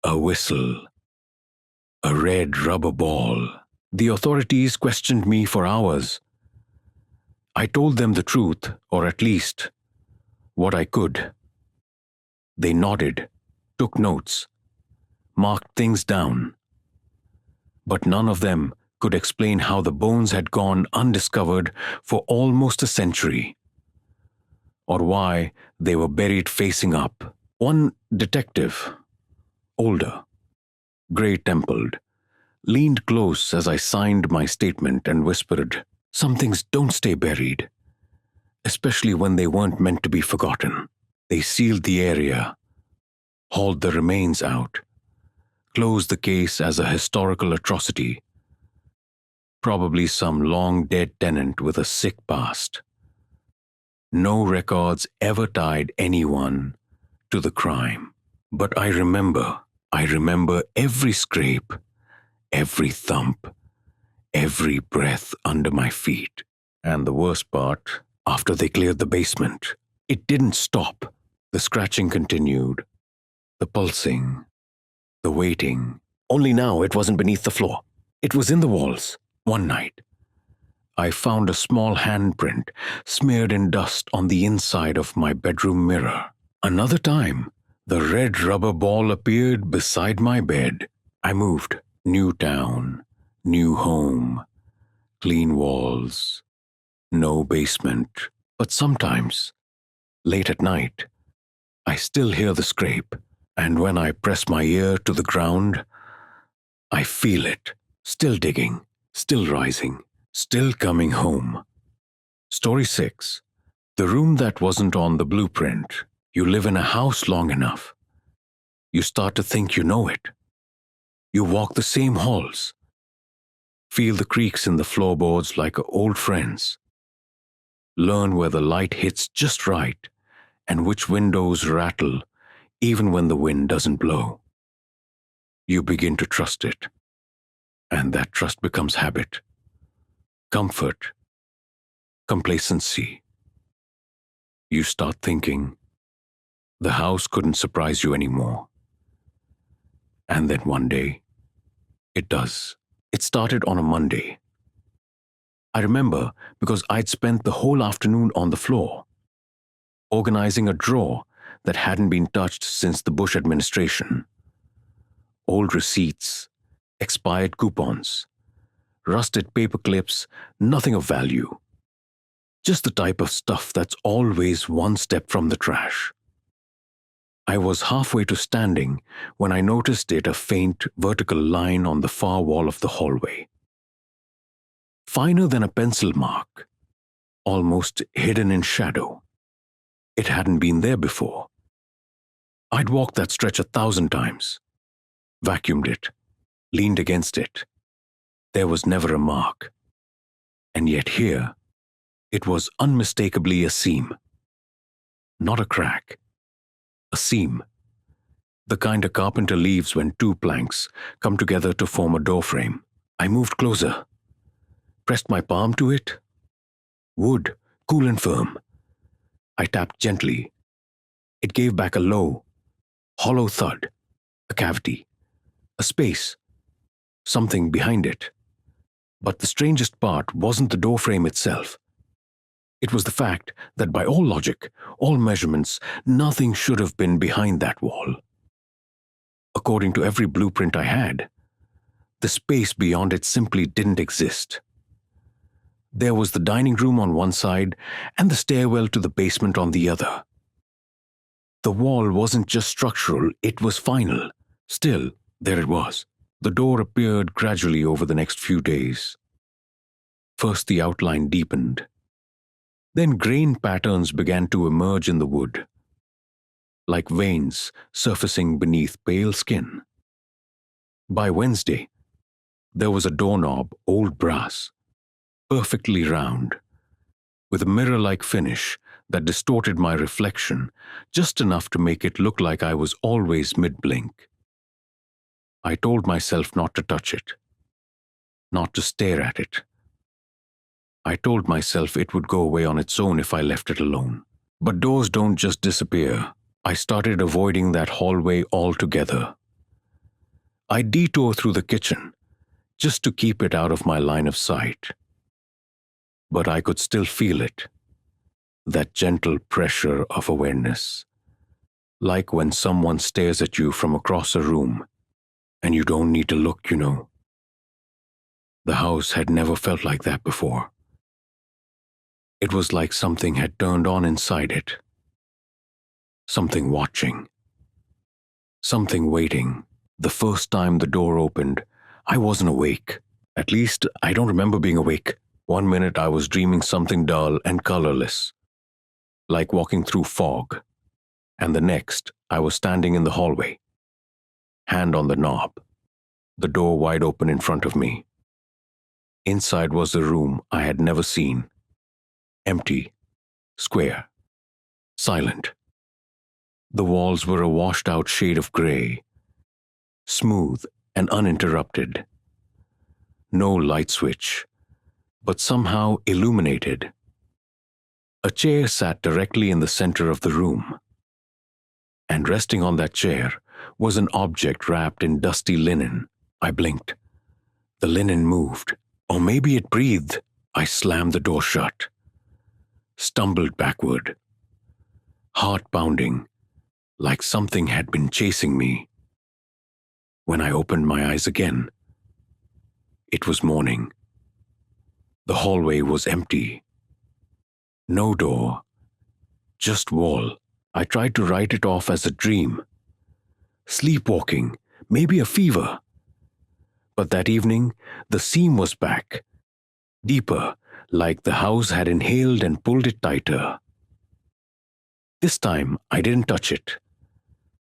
a whistle, a red rubber ball. The authorities questioned me for hours. I told them the truth, or at least what I could. They nodded, took notes, marked things down. But none of them could explain how the bones had gone undiscovered for almost a century, or why they were buried facing up. One detective, older, grey-templed, leaned close as I signed my statement and whispered, "Some things don't stay buried, especially when they weren't meant to be forgotten." They sealed the area, hauled the remains out, closed the case as a historical atrocity, probably some long-dead tenant with a sick past. No records ever tied anyone to the crime. But I remember every scrape, every thump, every breath under my feet. And the worst part, after they cleared the basement, it didn't stop. The scratching continued, the pulsing, the waiting. Only now it wasn't beneath the floor. It was in the walls. One night, I found a small handprint smeared in dust on the inside of my bedroom mirror. Another time, the red rubber ball appeared beside my bed. I moved. New town, new home, clean walls, no basement. But sometimes, late at night, I still hear the scrape, and when I press my ear to the ground, I feel it, still digging, still rising, still coming home. Story 6. The room that wasn't on the blueprint. You live in a house long enough, you start to think you know it. You walk the same halls, feel the creaks in the floorboards like old friends, learn where the light hits just right and which windows rattle even when the wind doesn't blow. You begin to trust it, and that trust becomes habit, comfort, complacency. You start thinking, the house couldn't surprise you anymore. And then one day, it does. It started on a Monday. I remember because I'd spent the whole afternoon on the floor, organizing a drawer that hadn't been touched since the Bush administration. Old receipts, expired coupons, rusted paper clips, nothing of value. Just the type of stuff that's always one step from the trash. I was halfway to standing when I noticed a faint vertical line on the far wall of the hallway. Finer than a pencil mark, almost hidden in shadow. It hadn't been there before. I'd walked that stretch 1,000 times, vacuumed it, leaned against it. There was never a mark. And yet here, it was unmistakably a seam. Not a crack. A seam. The kind a carpenter leaves when two planks come together to form a doorframe. I moved closer, pressed my palm to it. Wood, cool and firm. I tapped gently. It gave back a low, hollow thud. A cavity. A space. Something behind it. But the strangest part wasn't the doorframe itself. It was the fact that by all logic, all measurements, nothing should have been behind that wall. According to every blueprint I had, the space beyond it simply didn't exist. There was the dining room on one side and the stairwell to the basement on the other. The wall wasn't just structural, it was final. Still, there it was. The door appeared gradually over the next few days. First the outline deepened. Then grain patterns began to emerge in the wood, like veins surfacing beneath pale skin. By Wednesday, there was a doorknob, old brass, perfectly round, with a mirror-like finish that distorted my reflection just enough to make it look like I was always mid-blink. I told myself not to touch it, not to stare at it. I told myself it would go away on its own if I left it alone. But doors don't just disappear. I started avoiding that hallway altogether. I detour through the kitchen, just to keep it out of my line of sight. But I could still feel it, that gentle pressure of awareness, like when someone stares at you from across a room, and you don't need to look, you know. The house had never felt like that before. It was like something had turned on inside it. Something watching. Something waiting. The first time the door opened, I wasn't awake. At least, I don't remember being awake. 1 minute I was dreaming something dull and colorless, like walking through fog. And the next, I was standing in the hallway, hand on the knob, the door wide open in front of me. Inside was a room I had never seen. Empty, square, silent. The walls were a washed-out shade of gray, smooth and uninterrupted. No light switch, but somehow illuminated. A chair sat directly in the center of the room, and resting on that chair was an object wrapped in dusty linen. I blinked. The linen moved, or maybe it breathed. I slammed the door shut, stumbled backward, heart pounding, like something had been chasing me. When I opened my eyes again, it was morning. The hallway was empty. No door, just wall. I tried to write it off as a dream. Sleepwalking, maybe a fever. But that evening, the seam was back, deeper, like the house had inhaled and pulled it tighter. This time, I didn't touch it.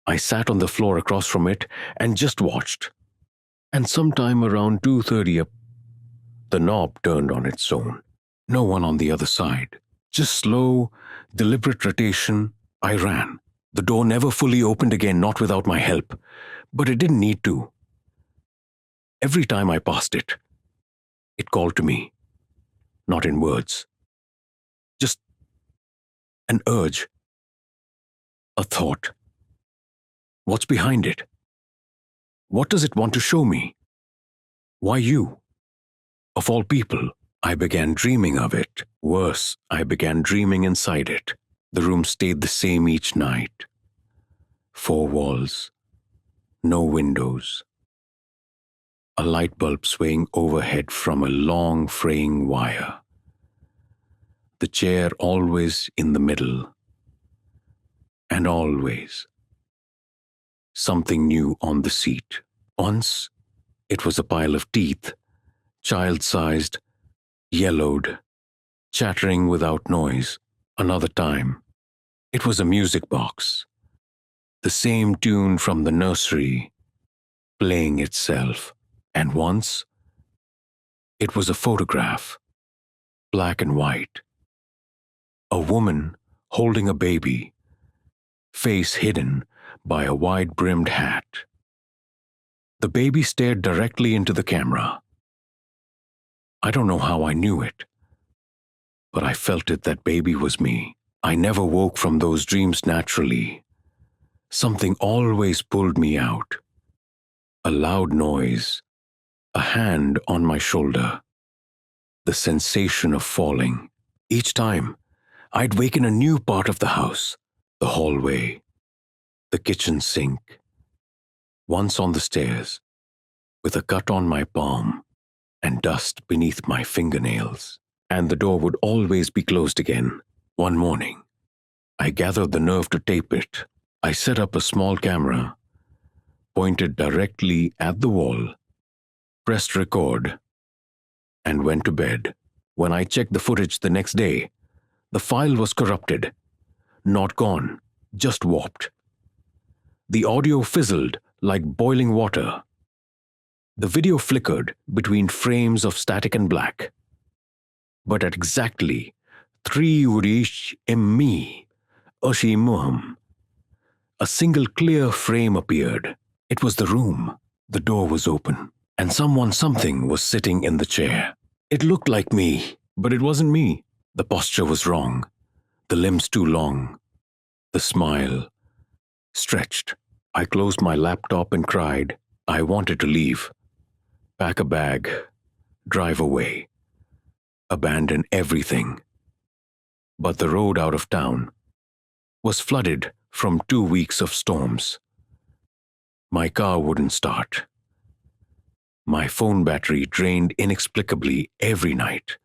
I sat on the floor across from it and just watched. And sometime around 2:30, the knob turned on its own. No one on the other side. Just slow, deliberate rotation. I ran. The door never fully opened again, not without my help. But it didn't need to. Every time I passed it, it called to me. Not in words. Just an urge. A thought. What's behind it? What does it want to show me? Why you? Of all people, I began dreaming of it. Worse, I began dreaming inside it. The room stayed the same each night. 4 walls, no windows. A light bulb swaying overhead from a long fraying wire. The chair always in the middle. And always something new on the seat. Once, it was a pile of teeth, child-sized, yellowed, chattering without noise. Another time, it was a music box, the same tune from the nursery, playing itself. And once, it was a photograph, black and white. A woman holding a baby, face hidden by a wide-brimmed hat. The baby stared directly into the camera. I don't know how I knew it, but I felt it. That baby was me. I never woke from those dreams naturally. Something always pulled me out. A loud noise, a hand on my shoulder, the sensation of falling. Each time, I'd wake in a new part of the house, the hallway, the kitchen sink. Once on the stairs, with a cut on my palm and dust beneath my fingernails. And the door would always be closed again. One morning, I gathered the nerve to tape it. I set up a small camera, pointed directly at the wall, pressed record, and went to bed. When I checked the footage the next day, the file was corrupted. Not gone, just warped. The audio fizzled like boiling water. The video flickered between frames of static and black. But at exactly 3 urish emmi oshimuham, a single clear frame appeared. It was the room. The door was open, and something was sitting in the chair. It looked like me, but it wasn't me. The posture was wrong, the limbs too long, the smile stretched. I closed my laptop and cried. I wanted to leave, pack a bag, drive away, abandon everything. But the road out of town was flooded from 2 weeks of storms. My car wouldn't start. My phone battery drained inexplicably every night.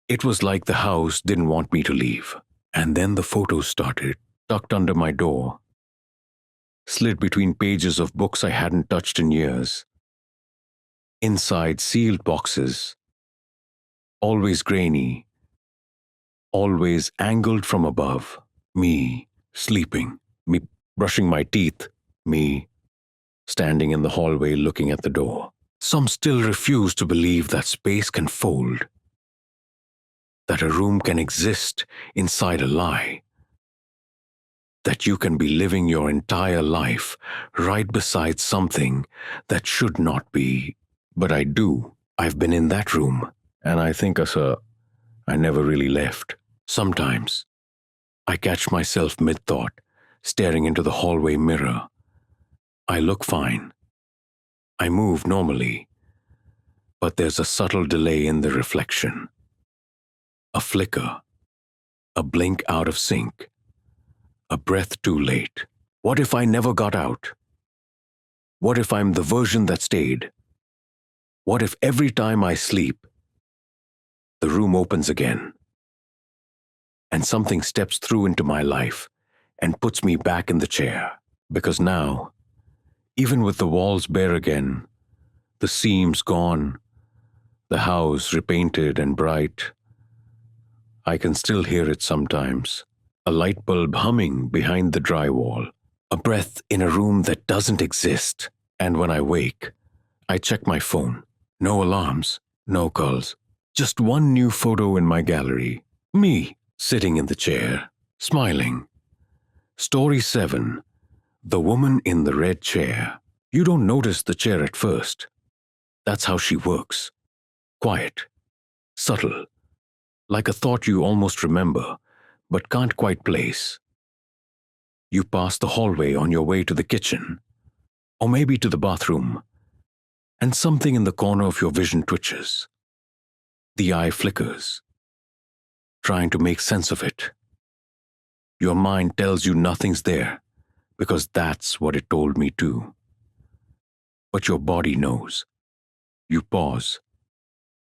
It was like the house didn't want me to leave. And then the photos started, tucked under my door. slid between pages of books I hadn't touched in years. Inside sealed boxes, always grainy, always angled from above. Me, sleeping. Me, brushing my teeth. Me, standing in the hallway looking at the door. Some still refuse to believe that space can fold, that a room can exist inside a lie, that you can be living your entire life right beside something that should not be. But I do. I've been in that room, and I think, sir, I never really left. Sometimes I catch myself mid-thought, staring into the hallway mirror. I look fine. I move normally, but there's a subtle delay in the reflection. A flicker, a blink out of sync, a breath too late. What if I never got out? What if I'm the version that stayed? What if every time I sleep, the room opens again, and something steps through into my life and puts me back in the chair? Because now, even with the walls bare again, the seams gone, the house repainted and bright, I can still hear it sometimes. A light bulb humming behind the drywall, a breath in a room that doesn't exist. And when I wake, I check my phone. No alarms, no calls. Just one new photo in my gallery. Me, sitting in the chair, smiling. Story 7. The woman in the red chair. You don't notice the chair at first. That's how she works. Quiet, subtle, like a thought you almost remember, but can't quite place. You pass the hallway on your way to the kitchen, or maybe to the bathroom, and something in the corner of your vision twitches. The eye flickers, trying to make sense of it. Your mind tells you nothing's there, because that's what it told me too. But your body knows. You pause,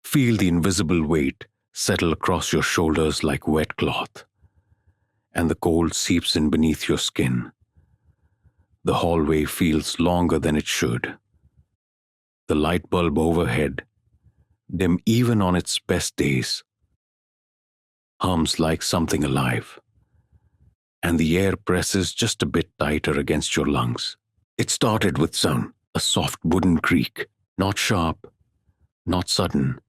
feel the invisible weight settle across your shoulders like wet cloth, and the cold seeps in beneath your skin. The hallway feels longer than it should. The light bulb overhead, dim even on its best days, hums like something alive, and the air presses just a bit tighter against your lungs. It started with sound, a soft wooden creak, not sharp, not sudden.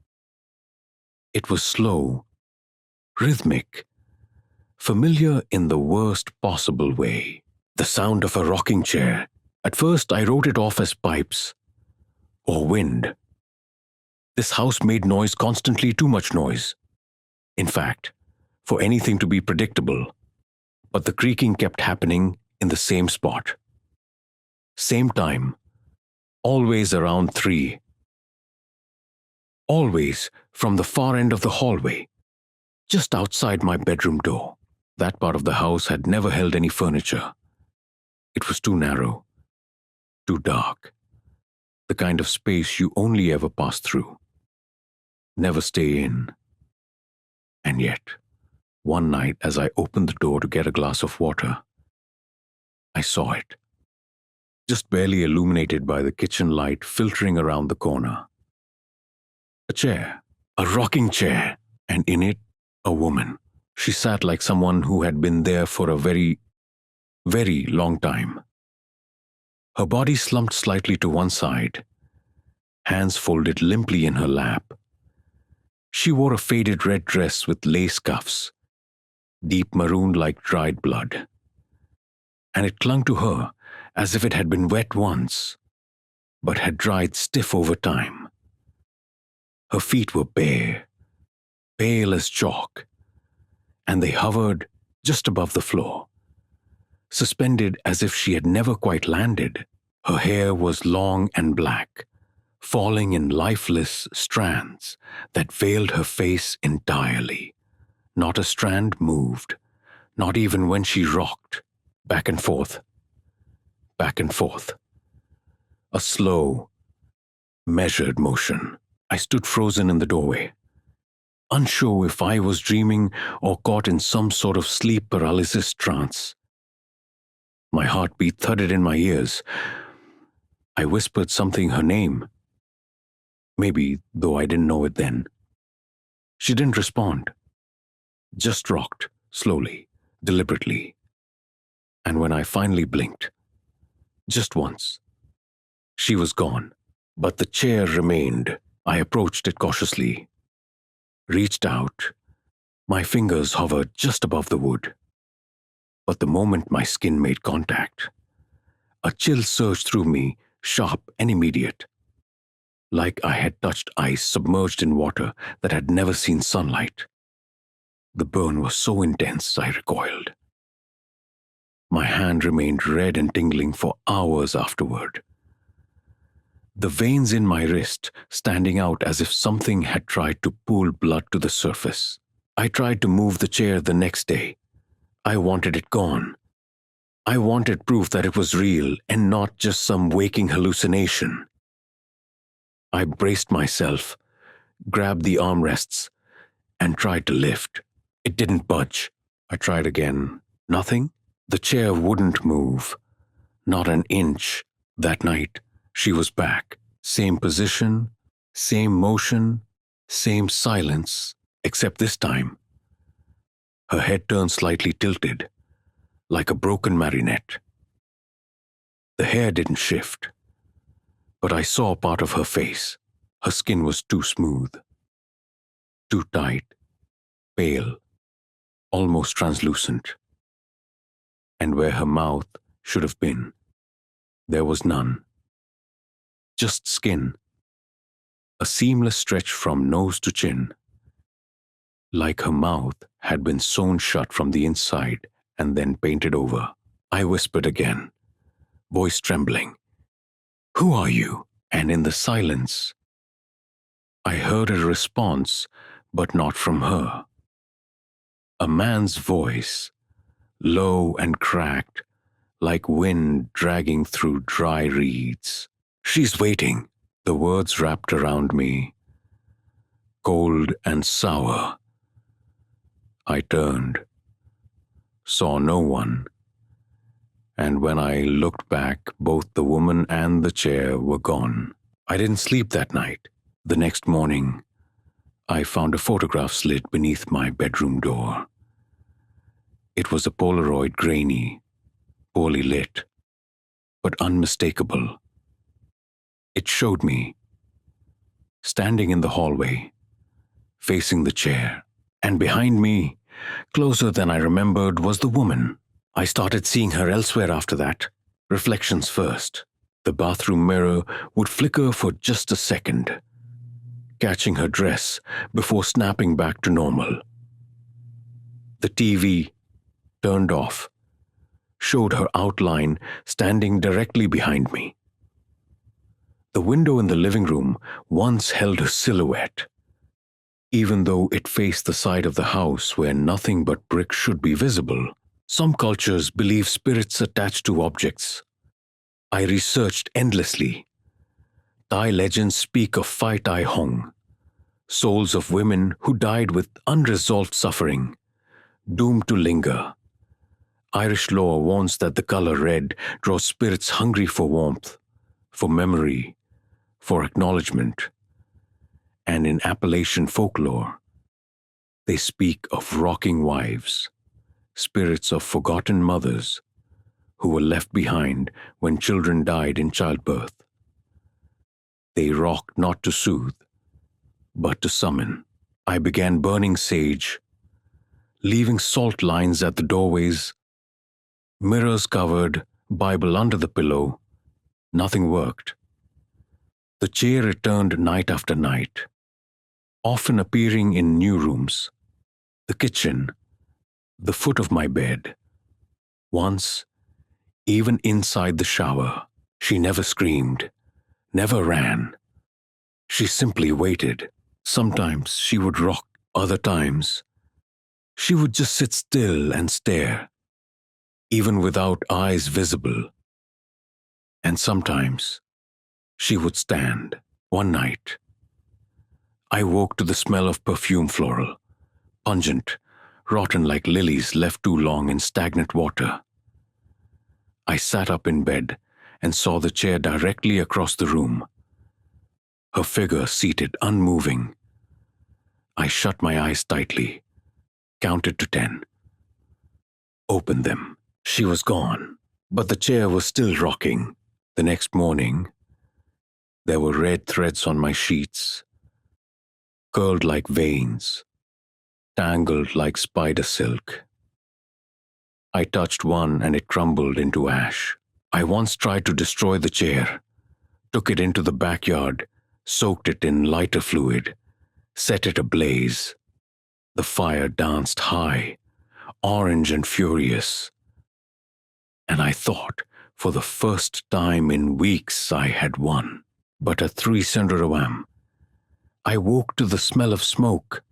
It was slow, rhythmic, familiar in the worst possible way. The sound of a rocking chair. At first, I wrote it off as pipes or wind. This house made noise constantly, too much noise. In fact, for anything to be predictable. But the creaking kept happening in the same spot. Same time. Always around 3. Always from the far end of the hallway, just outside my bedroom door. That part of the house had never held any furniture. It was too narrow, too dark. The kind of space you only ever pass through, never stay in. And yet, one night as I opened the door to get a glass of water, I saw it, just barely illuminated by the kitchen light filtering around the corner. A chair, a rocking chair, and in it, a woman. She sat like someone who had been there for a very, very long time. Her body slumped slightly to one side, hands folded limply in her lap. She wore a faded red dress with lace cuffs, deep marooned like dried blood, and it clung to her as if it had been wet once, but had dried stiff over time. Her feet were bare, pale as chalk, and they hovered just above the floor, suspended as if she had never quite landed. Her hair was long and black, falling in lifeless strands that veiled her face entirely. Not a strand moved, not even when she rocked, back and forth, back and forth. A slow, measured motion. I stood frozen in the doorway, unsure if I was dreaming or caught in some sort of sleep paralysis trance. My heartbeat thudded in my ears. I whispered something, her name. Maybe, though I didn't know it then. She didn't respond. Just rocked, slowly, deliberately. And when I finally blinked, just once, she was gone. But the chair remained. I approached it cautiously, reached out. My fingers hovered just above the wood. But the moment my skin made contact, a chill surged through me, sharp and immediate, like I had touched ice submerged in water that had never seen sunlight. The burn was so intense I recoiled. My hand remained red and tingling for hours afterward. The veins in my wrist standing out as if something had tried to pull blood to the surface. I tried to move the chair the next day. I wanted it gone. I wanted proof that it was real and not just some waking hallucination. I braced myself, grabbed the armrests, and tried to lift. It didn't budge. I tried again. Nothing. The chair wouldn't move. Not an inch. That night, she was back. Same position, same motion, same silence, except this time, her head turned slightly tilted, like a broken marionette. The hair didn't shift, but I saw part of her face. Her skin was too smooth, too tight, pale, almost translucent. And where her mouth should have been, there was none. Just skin, a seamless stretch from nose to chin, like her mouth had been sewn shut from the inside and then painted over. I whispered again, voice trembling, "Who are you?" And in the silence, I heard a response, but not from her. A man's voice, low and cracked, like wind dragging through dry reeds. "She's waiting." The words wrapped around me, cold and sour. I turned, saw no one, and when I looked back, both the woman and the chair were gone. I didn't sleep that night. The next morning, I found a photograph slid beneath my bedroom door. It was a Polaroid, grainy, poorly lit, but unmistakable. It showed me, standing in the hallway, facing the chair, and behind me, closer than I remembered, was the woman. I started seeing her elsewhere after that, reflections first. The bathroom mirror would flicker for just a second, catching her dress before snapping back to normal. The TV, turned off, showed her outline standing directly behind me. The window in the living room once held a silhouette, even though it faced the side of the house where nothing but brick should be visible. Some cultures believe spirits attached to objects. I researched endlessly. Thai legends speak of Phai Tai Hong, souls of women who died with unresolved suffering, doomed to linger. Irish lore warns that the color red draws spirits hungry for warmth, for memory, for acknowledgement. And in Appalachian folklore, they speak of rocking wives, spirits of forgotten mothers who were left behind when children died in childbirth. They rock not to soothe, but to summon. I began burning sage, leaving salt lines at the doorways, mirrors covered, Bible under the pillow. Nothing worked. The chair returned night after night, often appearing in new rooms, the kitchen, the foot of my bed. Once, even inside the shower. She never screamed, never ran. She simply waited. Sometimes she would rock, other times she would just sit still and stare, even without eyes visible. And sometimes she would stand. One night, I woke to the smell of perfume, floral, pungent, rotten like lilies left too long in stagnant water. I I sat up in bed and saw the chair directly across the room, her figure seated unmoving. I shut my eyes tightly, counted to 10, opened them. She was gone, but the chair was still rocking. The next morning, there were red threads on my sheets, curled like veins, tangled like spider silk. I touched one and it crumbled into ash. I once tried to destroy the chair, took it into the backyard, soaked it in lighter fluid, set it ablaze. The fire danced high, orange and furious. And I thought, for the first time in weeks, I had won. But at 300 am, I woke to the smell of smoke.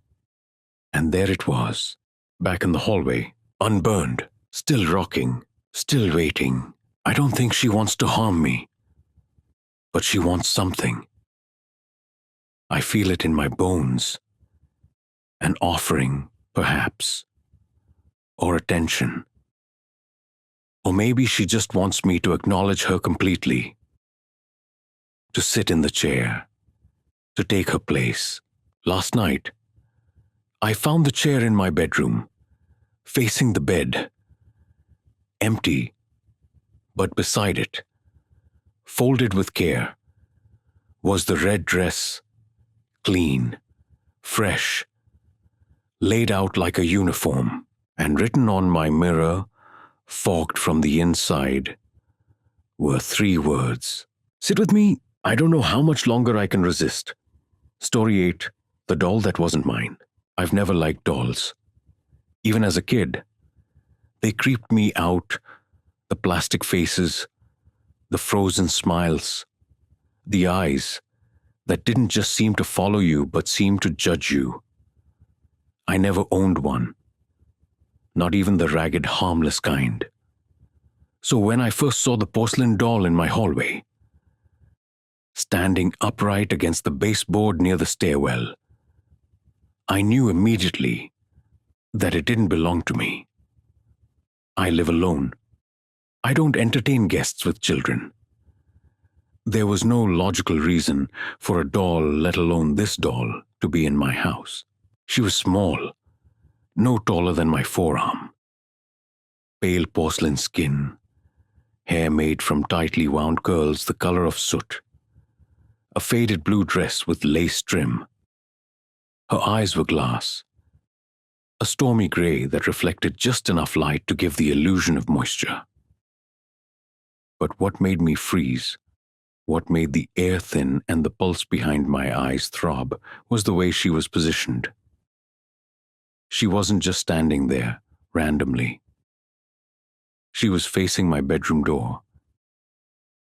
And there it was, back in the hallway, unburned, still rocking, still waiting. I don't think she wants to harm me, but she wants something. I feel it in my bones. An offering, perhaps, or attention. Or maybe she just wants me to acknowledge her completely, to sit in the chair, to take her place. Last night, I found the chair in my bedroom, facing the bed, empty, but beside it, folded with care, was the red dress, clean, fresh, laid out like a uniform, and written on my mirror, fogged from the inside, were 3 words. Sit with me. I don't know how much longer I can resist. Story 8, The Doll That Wasn't Mine. I've never liked dolls. Even as a kid, they creeped me out, the plastic faces, the frozen smiles, the eyes that didn't just seem to follow you but seemed to judge you. I never owned one, not even the ragged, harmless kind. So when I first saw the porcelain doll in my hallway, standing upright against the baseboard near the stairwell, I knew immediately that it didn't belong to me. I live alone. I don't entertain guests with children. There was no logical reason for a doll, let alone this doll, to be in my house. She was small, no taller than my forearm. Pale porcelain skin, hair made from tightly wound curls the color of soot. A faded blue dress with lace trim. Her eyes were glass, a stormy gray that reflected just enough light to give the illusion of moisture. But what made me freeze, what made the air thin and the pulse behind my eyes throb, was the way she was positioned. She wasn't just standing there, randomly. She was facing my bedroom door,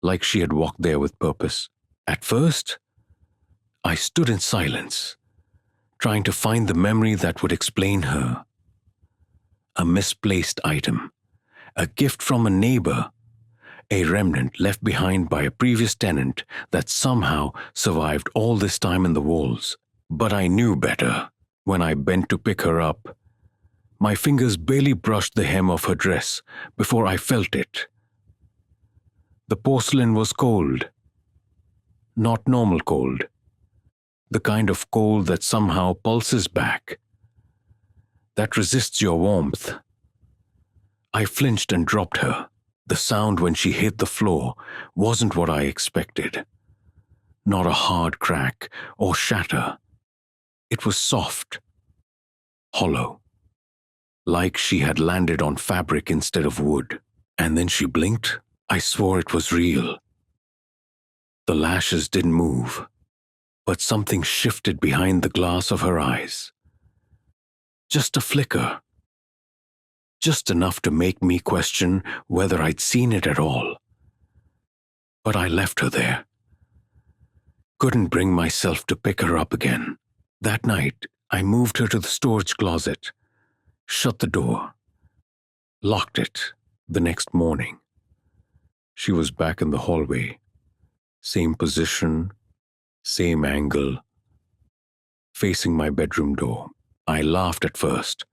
like she had walked there with purpose. At first, I stood in silence, trying to find the memory that would explain her. A misplaced item, a gift from a neighbor, a remnant left behind by a previous tenant that somehow survived all this time in the walls. But I knew better. When I bent to pick her up, my fingers barely brushed the hem of her dress before I felt it. The porcelain was cold. Not normal cold. The kind of cold that somehow pulses back, that resists your warmth. I flinched and dropped her. The sound when she hit the floor wasn't what I expected. Not a hard crack or shatter. It was soft, hollow, like she had landed on fabric instead of wood. And then she blinked. I swore it was real. The lashes didn't move, but something shifted behind the glass of her eyes. Just a flicker. Just enough to make me question whether I'd seen it at all. But I left her there. Couldn't bring myself to pick her up again. That night, I moved her to the storage closet, shut the door, locked it. The next morning, she was back in the hallway. Same position, same angle, facing my bedroom door. I laughed at first.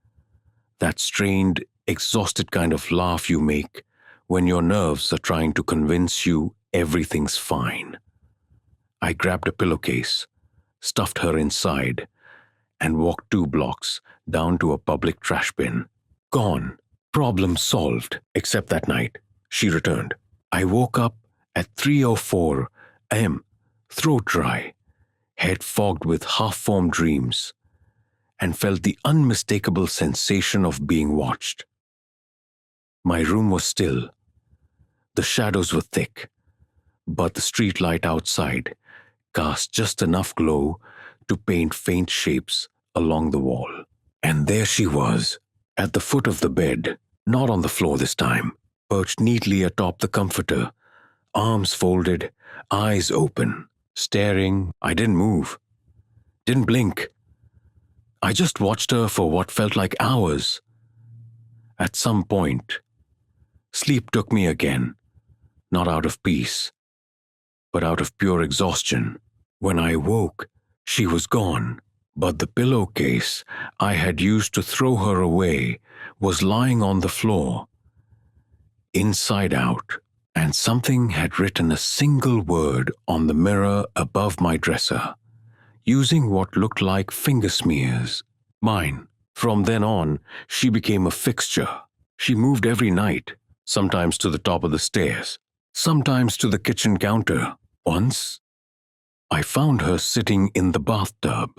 That strained, exhausted kind of laugh you make when your nerves are trying to convince you everything's fine. I grabbed a pillowcase, stuffed her inside, and walked 2 blocks down to a public trash bin. Gone. Problem solved. Except that night, she returned. I woke up at 3:04 a.m., throat dry, head fogged with half-formed dreams, and felt the unmistakable sensation of being watched. My room was still. The shadows were thick, but the streetlight outside cast just enough glow to paint faint shapes along the wall. And there she was, at the foot of the bed, not on the floor this time, perched neatly atop the comforter, arms folded, eyes open, staring. I didn't move, didn't blink. I just watched her for what felt like hours. At some point, sleep took me again, not out of peace, but out of pure exhaustion. When I woke, she was gone, but the pillowcase I had used to throw her away was lying on the floor, inside out, and something had written a single word on the mirror above my dresser, using what looked like finger smears. Mine. From then on, she became a fixture. She moved every night, sometimes to the top of the stairs, sometimes to the kitchen counter. Once, I found her sitting in the bathtub,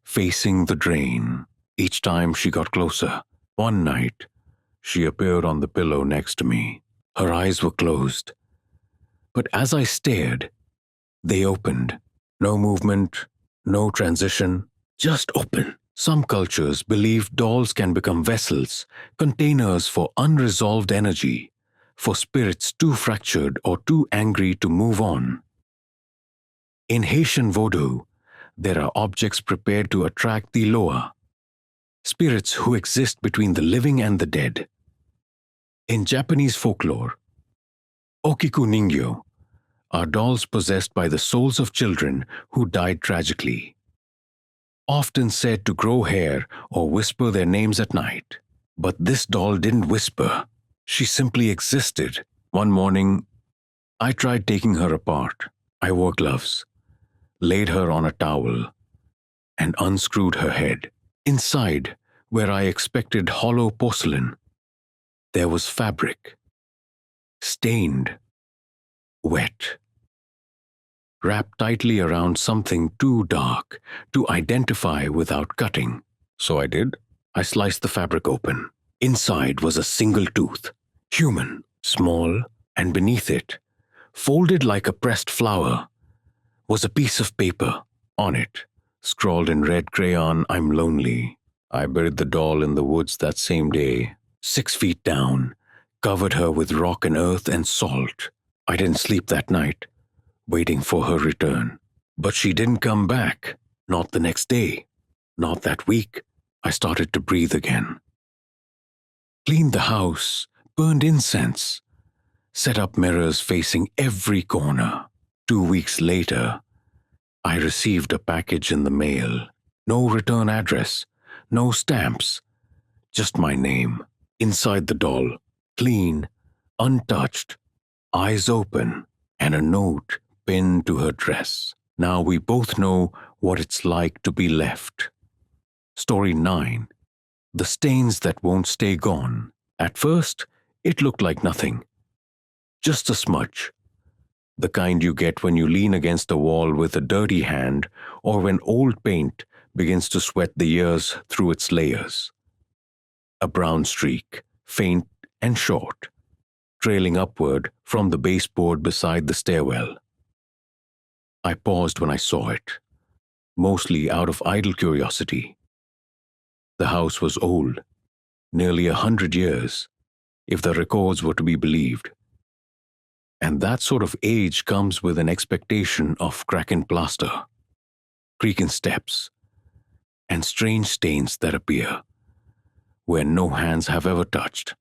facing the drain. Each time she got closer. One night, she appeared on the pillow next to me. Her eyes were closed, but as I stared, they opened. No movement, no transition, just open. Some cultures believe dolls can become vessels, containers for unresolved energy, for spirits too fractured or too angry to move on. In Haitian Vodou, there are objects prepared to attract the loa, spirits who exist between the living and the dead. In Japanese folklore, Okiku Ningyo are dolls possessed by the souls of children who died tragically, often said to grow hair or whisper their names at night. But this doll didn't whisper. She simply existed. One morning, I tried taking her apart. I wore gloves, laid her on a towel, and unscrewed her head. Inside, where I expected hollow porcelain, there was fabric, stained, wet, wrapped tightly around something too dark to identify without cutting. So I did. I sliced the fabric open. Inside was a single tooth, human, small, and beneath it, folded like a pressed flower, was a piece of paper. On it, scrawled in red crayon, "I'm lonely." I buried the doll in the woods that same day, 6 feet down, covered her with rock and earth and salt. I didn't sleep that night, waiting for her return. But she didn't come back. Not the next day. Not that week. I started to breathe again. Cleaned the house, burned incense, set up mirrors facing every corner. 2 weeks later, I received a package in the mail. No return address, no stamps, just my name. Inside the doll, clean, untouched, eyes open, and a note pinned to her dress. Now we both know what it's like to be left. Story 9. The stains that won't stay gone. At first, it looked like nothing. Just a smudge. The kind you get when you lean against a wall with a dirty hand or when old paint begins to sweat the years through its layers. A brown streak, faint and short, trailing upward from the baseboard beside the stairwell. I paused when I saw it, mostly out of idle curiosity. The house was old, nearly 100 years, if the records were to be believed. And that sort of age comes with an expectation of cracking plaster, creaking steps, and strange stains that appear where no hands have ever touched.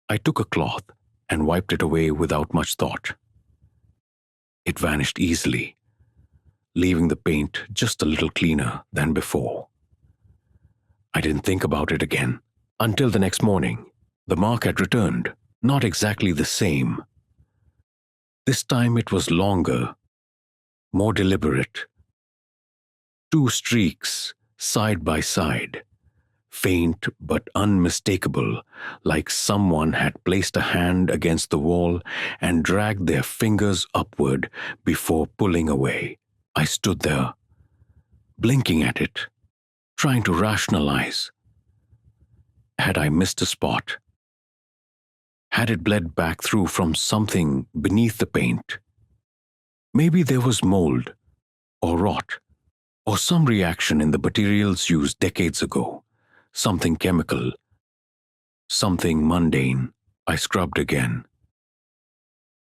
I took a cloth and wiped it away without much thought. It vanished easily, leaving the paint just a little cleaner than before. I didn't think about it again until the next morning. The mark had returned, Not exactly the same. This time it was longer, more deliberate. Two streaks, side by side, faint but unmistakable, like someone had placed a hand against the wall and dragged their fingers upward before pulling away. I stood there, blinking at it, trying to rationalize. Had I missed a spot? Had it bled back through from something beneath the paint? Maybe there was mold, or rot, or some reaction in the materials used decades ago. Something chemical, something mundane. I scrubbed again.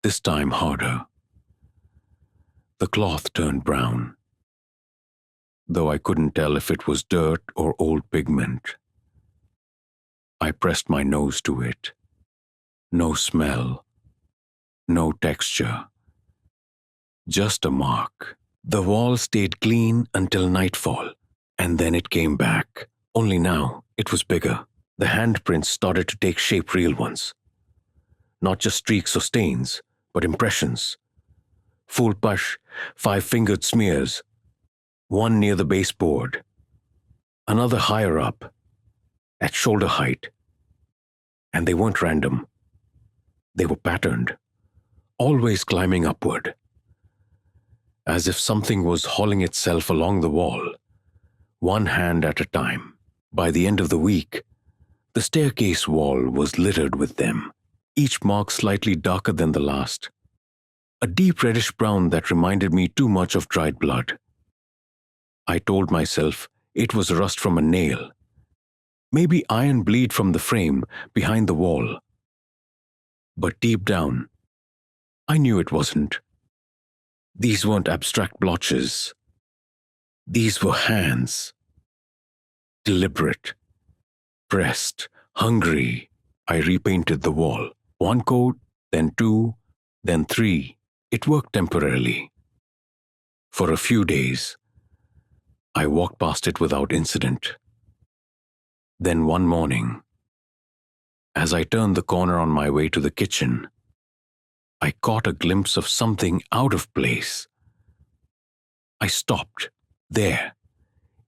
This time harder. The cloth turned brown, though I couldn't tell if it was dirt or old pigment. I pressed my nose to it. No smell, no texture. Just a mark. The wall stayed clean until nightfall, and then it came back. Only now, it was bigger. The handprints started to take shape, real ones. Not just streaks or stains, but impressions. Full push, 5-fingered smears. One near the baseboard. Another higher up, at shoulder height. And they weren't random. They were patterned, always climbing upward. As if something was hauling itself along the wall, one hand at a time. By the end of the week, the staircase wall was littered with them, each mark slightly darker than the last. A deep reddish brown that reminded me too much of dried blood. I told myself it was rust from a nail. Maybe iron bleed from the frame behind the wall. But deep down, I knew it wasn't. These weren't abstract blotches. These were hands. Deliberate, pressed, hungry. I repainted the wall. One coat, then 2, then 3. It worked temporarily. For a few days, I walked past it without incident. Then one morning, as I turned the corner on my way to the kitchen, I caught a glimpse of something out of place. I stopped, there,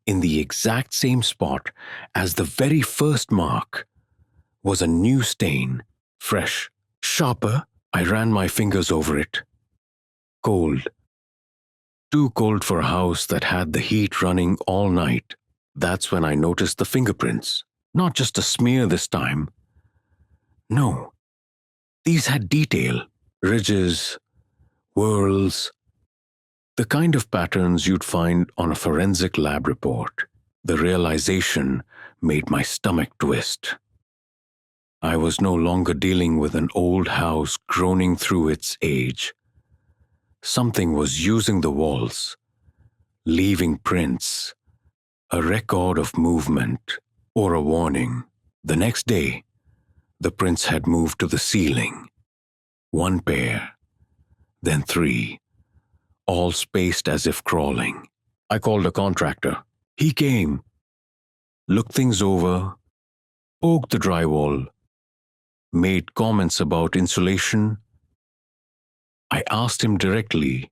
in the exact same spot as the very first mark, was a new stain, fresh, sharper. I ran my fingers over it. Cold. Too cold for a house that had the heat running all night. That's when I noticed the fingerprints. Not just a smear this time. No. These had detail. Ridges, whorls, the kind of patterns you'd find on a forensic lab report. The realization made my stomach twist. I was no longer dealing with an old house groaning through its age. Something was using the walls, leaving prints, a record of movement, or a warning. The next day, the prints had moved to the ceiling. 1 pair, then 3, all spaced as if crawling. I called a contractor. He came, looked things over, poked the drywall, made comments about insulation. I asked him directly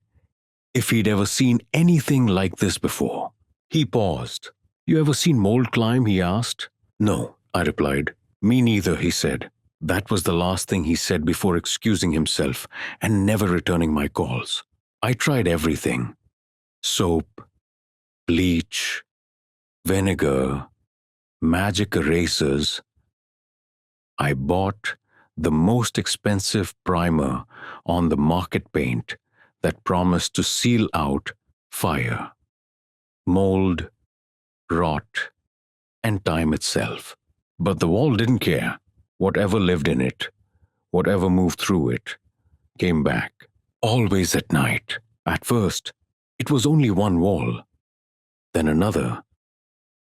if he'd ever seen anything like this before. He paused. You ever seen mold climb? He asked. No, I replied. Me neither, he said. That was the last thing he said before excusing himself and never returning my calls. I tried everything. Soap, bleach, vinegar, magic erasers. I bought the most expensive primer on the market paint that promised to seal out fire, mold, rot, and time itself. But the wall didn't care. Whatever lived in it, whatever moved through it, came back, always at night. At first, it was only one wall, then another,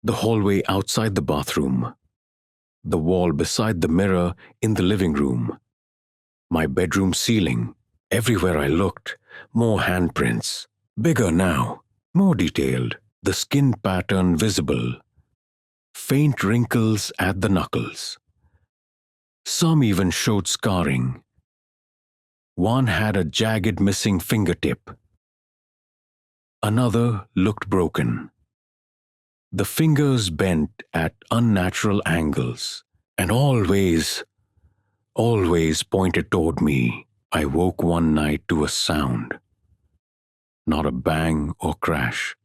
the hallway outside the bathroom, the wall beside the mirror in the living room, my bedroom ceiling. Everywhere I looked, more handprints, bigger now, more detailed, the skin pattern visible, faint wrinkles at the knuckles. Some even showed scarring. One had a jagged missing fingertip. Another looked broken. The fingers bent at unnatural angles, and always pointed toward me. I woke one night to a sound. Not a bang or crash,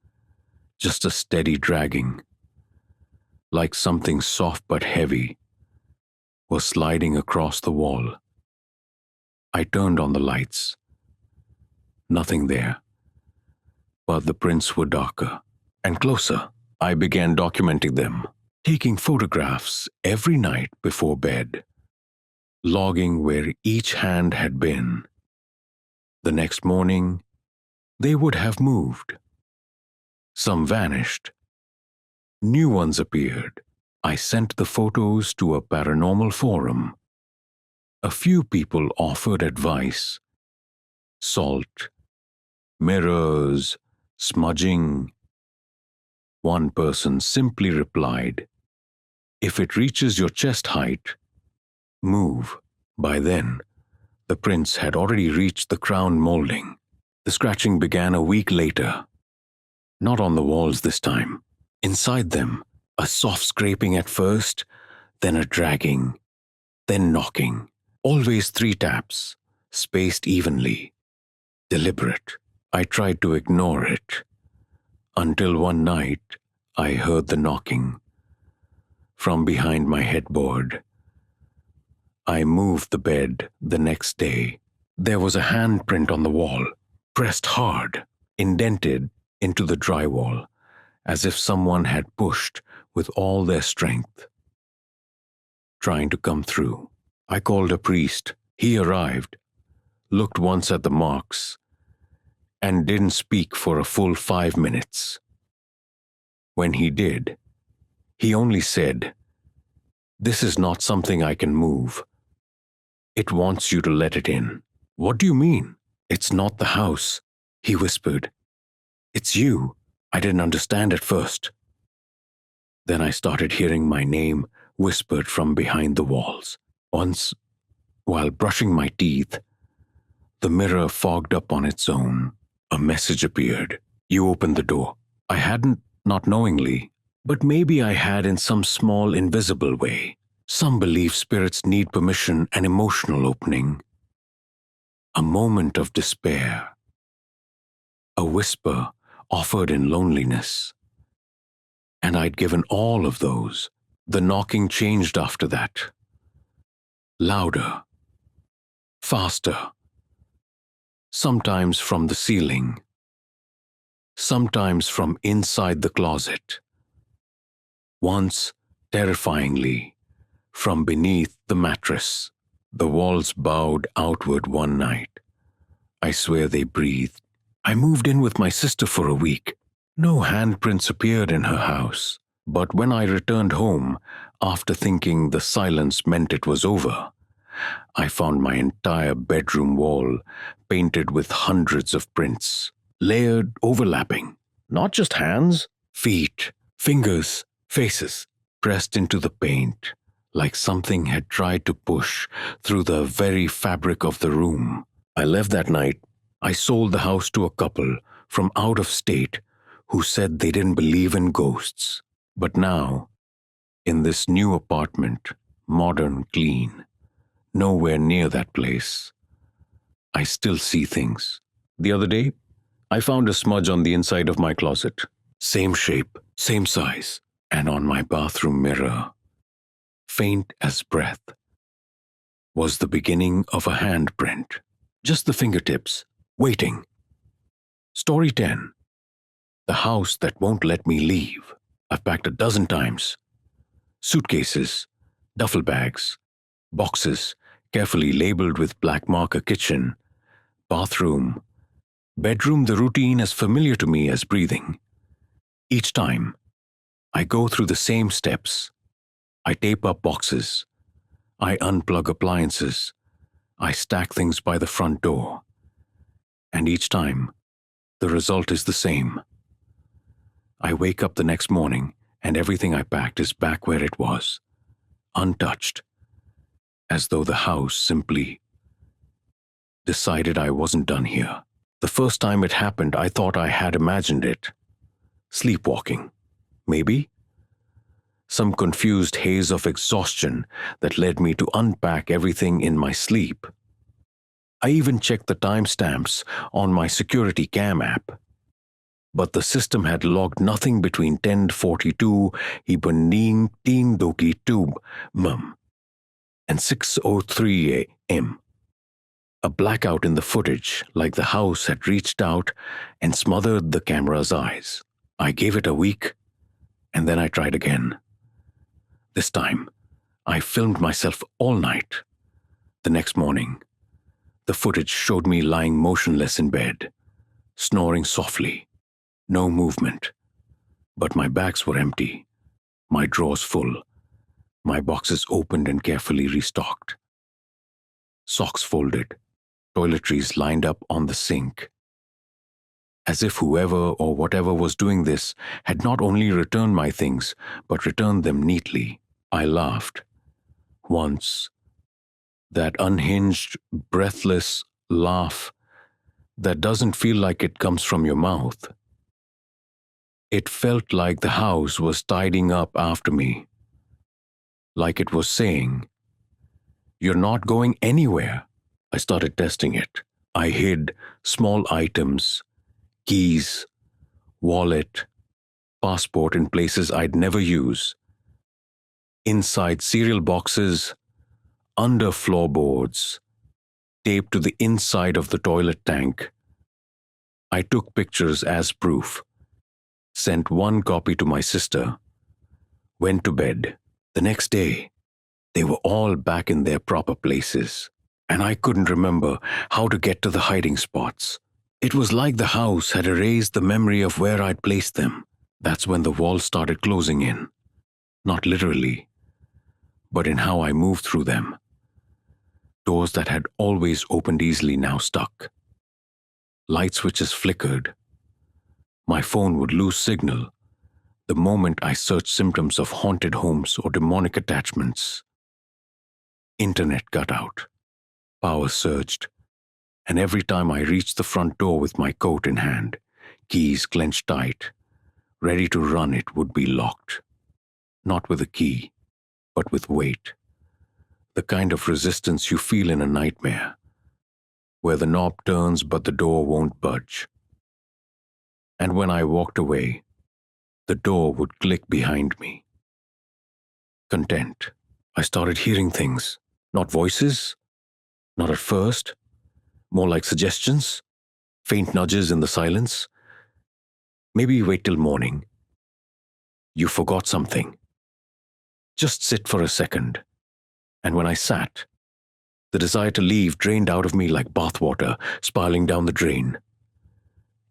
just a steady dragging, like something soft but heavy was sliding across the wall. I turned on the lights. Nothing there. But the prints were darker and closer. I began documenting them, taking photographs every night before bed, logging where each hand had been. The next morning, they would have moved. Some vanished. New ones appeared. I sent the photos to a paranormal forum. A few people offered advice. Salt, mirrors, smudging. One person simply replied, "If it reaches your chest height, move." By then, the prints had already reached the crown molding. The scratching began a week later. Not on the walls this time. Inside them, a soft scraping at first, then a dragging, then knocking. Always 3 taps, spaced evenly. Deliberate. I tried to ignore it, until one night I heard the knocking. From behind my headboard. I moved the bed the next day. There was a handprint on the wall, pressed hard, indented into the drywall, as if someone had pushed with all their strength, trying to come through. I called a priest. He arrived, looked once at the marks, and didn't speak for a full 5 minutes. When he did, he only said, "This is not something I can move. It wants you to let it in." "What do you mean?" "It's not the house," he whispered. "It's you." I didn't understand at first. Then I started hearing my name whispered from behind the walls. Once, while brushing my teeth, the mirror fogged up on its own. A message appeared. "You opened the door." I hadn't, not knowingly, but maybe I had in some small invisible way. Some believe spirits need permission and emotional opening. A moment of despair. A whisper offered in loneliness. And I'd given all of those. The knocking changed after that. Louder. Faster. Sometimes from the ceiling. Sometimes from inside the closet. Once, terrifyingly, from beneath the mattress. The walls bowed outward one night. I swear they breathed. I moved in with my sister for a week. No handprints appeared in her house. But when I returned home, after thinking the silence meant it was over, I found my entire bedroom wall painted with hundreds of prints, layered, overlapping. Not just hands, feet, fingers, faces, pressed into the paint, like something had tried to push through the very fabric of the room. I left that night. I sold the house to a couple from out of state who said they didn't believe in ghosts. But now, in this new apartment, modern, clean, nowhere near that place, I still see things. The other day, I found a smudge on the inside of my closet. Same shape, same size, and on my bathroom mirror, faint as breath, was the beginning of a handprint. Just the fingertips, waiting. Story 10. The house that won't let me leave. I've packed 12 times. Suitcases, duffel bags, boxes, carefully labeled with black marker. Kitchen, bathroom, bedroom. The routine as familiar to me as breathing. Each time, I go through the same steps. I tape up boxes. I unplug appliances. I stack things by the front door. And each time, the result is the same. I wake up the next morning and everything I packed is back where it was, untouched. as though the house simply decided I wasn't done here. The first time it happened, I thought I had imagined it. Sleepwalking, maybe? Some confused haze of exhaustion that led me to unpack everything in my sleep. I even checked the timestamps on my security cam app. But the system had logged nothing between 10:42 Ibaning Team Doki Tube Mum and 6:03 a.m. A blackout in the footage, like the house had reached out and smothered the camera's eyes. I gave it a week, and then I tried again. This time, I filmed myself all night. The next morning, the footage showed me lying motionless in bed, snoring softly, no movement. But my bags were empty, my drawers full, my boxes opened and carefully restocked. Socks folded, toiletries lined up on the sink. As if whoever or whatever was doing this had not only returned my things, but returned them neatly. I laughed. Once. That unhinged, breathless laugh that doesn't feel like it comes from your mouth. It felt like the house was tidying up after me. Like it was saying, "You're not going anywhere." I started testing it. I hid small items, keys, wallet, passport in places I'd never use. Inside cereal boxes, under floorboards, taped to the inside of the toilet tank. I took pictures as proof, sent one copy to my sister, went to bed. The next day, they were all back in their proper places, and I couldn't remember how to get to the hiding spots. It was like the house had erased the memory of where I'd placed them. That's when the walls started closing in. Not literally, but in how I moved through them. Doors that had always opened easily now stuck. Light switches flickered. My phone would lose signal the moment I searched symptoms of haunted homes or demonic attachments. Internet cut out. Power surged. And every time I reached the front door with my coat in hand, keys clenched tight, ready to run, it would be locked. Not with a key, but with weight. The kind of resistance you feel in a nightmare, where the knob turns but the door won't budge. And when I walked away, the door would click behind me. Content. I started hearing things, not voices, not at first, more like suggestions, faint nudges in the silence. Maybe wait till morning. You forgot something. Just sit for a second. And when I sat, the desire to leave drained out of me like bathwater spiraling down the drain.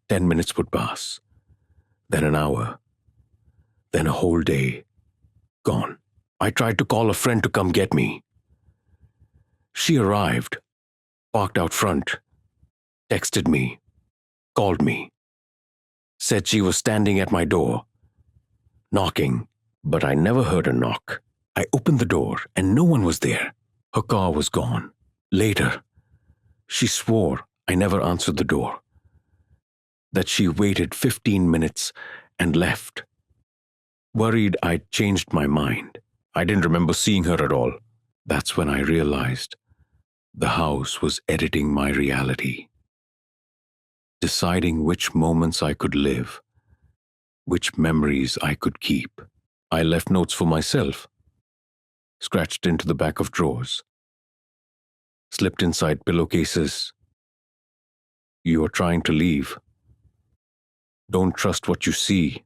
10 minutes would pass, then an hour, then a whole day. Gone. I tried to call a friend to come get me. She arrived, parked out front, texted me, called me, said she was standing at my door, knocking, but I never heard a knock. I opened the door and no one was there. Her car was gone. Later, she swore I never answered the door, that she waited 15 minutes and left. Worried I'd changed my mind. I didn't remember seeing her at all. That's when I realized the house was editing my reality, deciding which moments I could live, which memories I could keep. I left notes for myself, scratched into the back of drawers, slipped inside pillowcases. You are trying to leave. Don't trust what you see.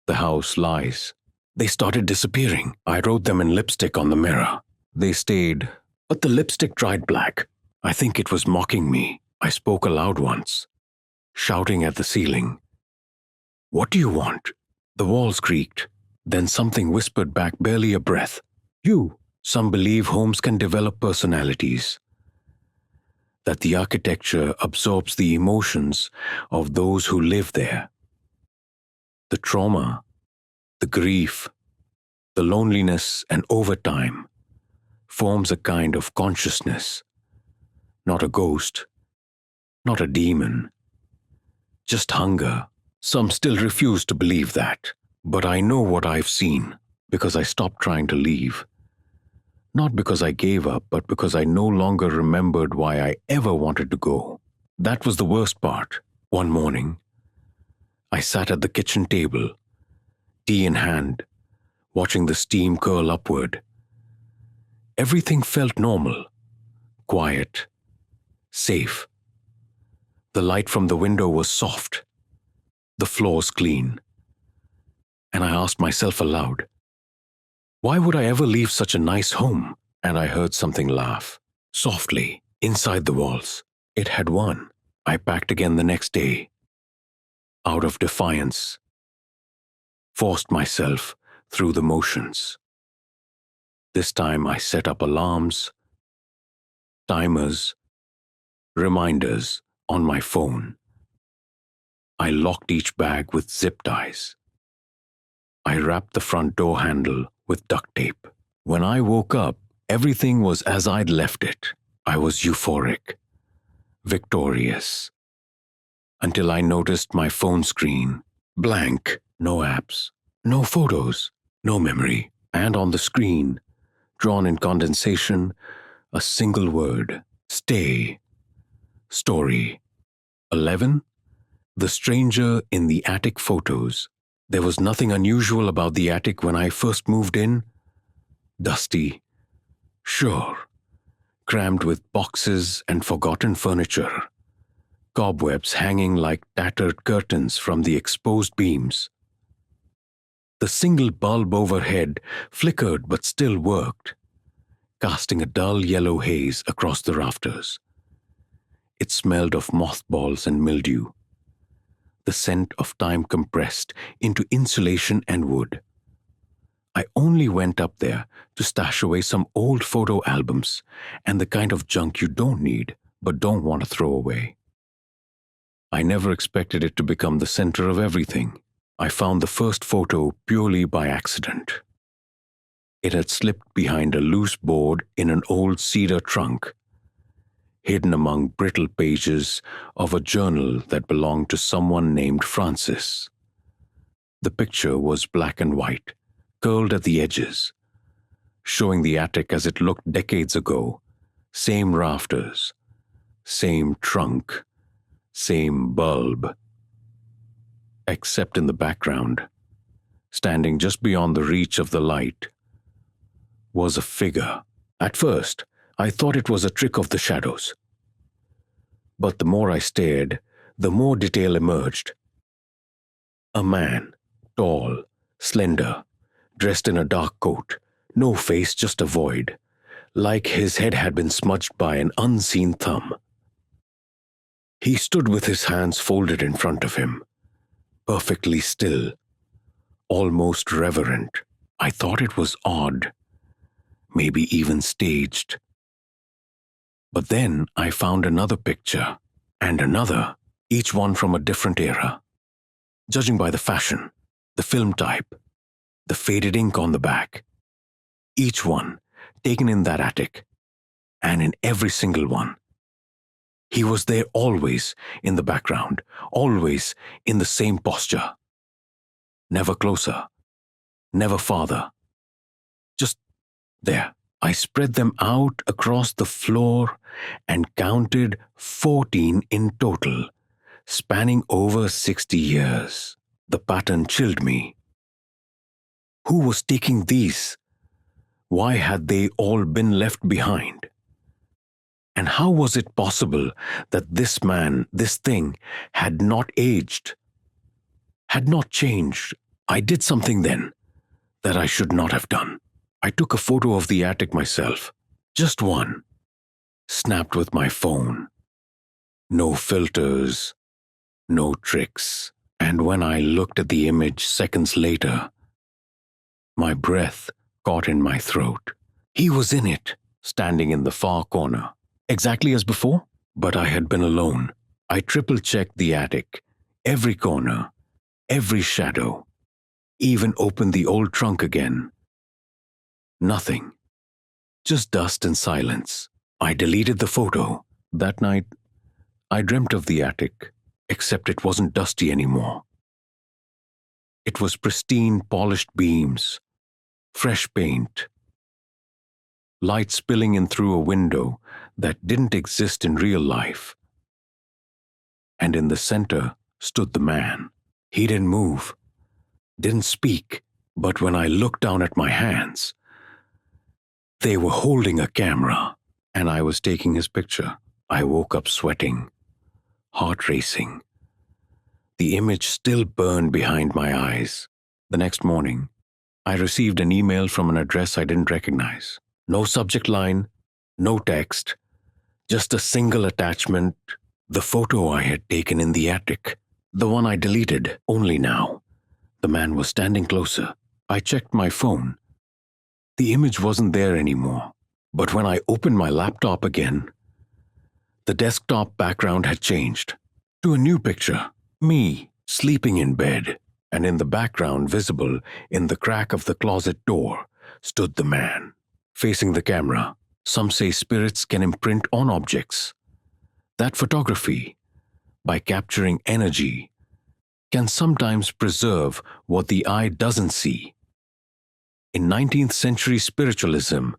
The house lies. They started disappearing. I wrote them in lipstick on the mirror. They stayed, but the lipstick dried black. I think it was mocking me. I spoke aloud once, shouting at the ceiling. "What do you want?" The walls creaked. Then something whispered back, barely a breath. "You." Some believe homes can develop personalities, that the architecture absorbs the emotions of those who live there. The trauma, the grief, the loneliness, and over time, forms a kind of consciousness. Not a ghost, not a demon, just hunger. Some still refuse to believe that, but I know what I've seen because I stopped trying to leave. Not because I gave up, but because I no longer remembered why I ever wanted to go. That was the worst part. One morning, I sat at the kitchen table, tea in hand, watching the steam curl upward. Everything felt normal, quiet, safe. The light from the window was soft, the floors clean. And I asked myself aloud, why would I ever leave such a nice home? And I heard something laugh, softly, inside the walls. It had won. I packed again the next day. Out of defiance. Forced myself through the motions. This time I set up alarms, timers, reminders on my phone. I locked each bag with zip ties. I wrapped the front door handle with duct tape. When I woke up, everything was as I'd left it. I was euphoric, victorious, until I noticed my phone screen, blank, no apps, no photos, no memory, and on the screen, drawn in condensation, a single word, stay, story. 11. The stranger in the attic photos. There was nothing unusual about the attic when I first moved in. Dusty, sure, crammed with boxes and forgotten furniture, cobwebs hanging like tattered curtains from the exposed beams. The single bulb overhead flickered but still worked, casting a dull yellow haze across the rafters. It smelled of mothballs and mildew, the scent of time compressed into insulation and wood. I only went up there to stash away some old photo albums and the kind of junk you don't need but don't want to throw away. I never expected it to become the center of everything. I found the first photo purely by accident. It had slipped behind a loose board in an old cedar trunk, hidden among brittle pages of a journal that belonged to someone named Francis. The picture was black and white, curled at the edges, showing the attic as it looked decades ago. Same rafters, same trunk, same bulb. Except in the background, standing just beyond the reach of the light, was a figure. At first, I thought it was a trick of the shadows. But the more I stared, the more detail emerged. A man, tall, slender, dressed in a dark coat, no face, just a void, like his head had been smudged by an unseen thumb. He stood with his hands folded in front of him, perfectly still, almost reverent. I thought it was odd, maybe even staged. But then I found another picture, and another, each one from a different era. Judging by the fashion, the film type, the faded ink on the back, each one taken in that attic, and in every single one, he was there always in the background, always in the same posture. Never closer, never farther. Just there. I spread them out across the floor and counted 14 in total, spanning over 60 years. The pattern chilled me. Who was taking these? Why had they all been left behind? And how was it possible that this man, this thing, had not aged, had not changed? I did something then that I should not have done. I took a photo of the attic myself, just one, snapped with my phone. No filters, no tricks. And when I looked at the image seconds later, my breath caught in my throat. He was in it, standing in the far corner, exactly as before, but I had been alone. I triple-checked the attic, every corner, every shadow, even opened the old trunk again. Nothing. Just dust and silence. I deleted the photo. That night, I dreamt of the attic, except it wasn't dusty anymore. It was pristine, polished beams, fresh paint, light spilling in through a window that didn't exist in real life. And in the center stood the man. He didn't move, didn't speak, but when I looked down at my hands, they were holding a camera, and I was taking his picture. I woke up sweating, heart racing. The image still burned behind my eyes. The next morning, I received an email from an address I didn't recognize. No subject line, no text, just a single attachment, the photo I had taken in the attic, the one I deleted only now. The man was standing closer. I checked my phone. The image wasn't there anymore. But when I opened my laptop again, the desktop background had changed to a new picture. Me, sleeping in bed, and in the background, visible in the crack of the closet door, stood the man, facing the camera. Some say spirits can imprint on objects. That photography, by capturing energy, can sometimes preserve what the eye doesn't see. In 19th century spiritualism,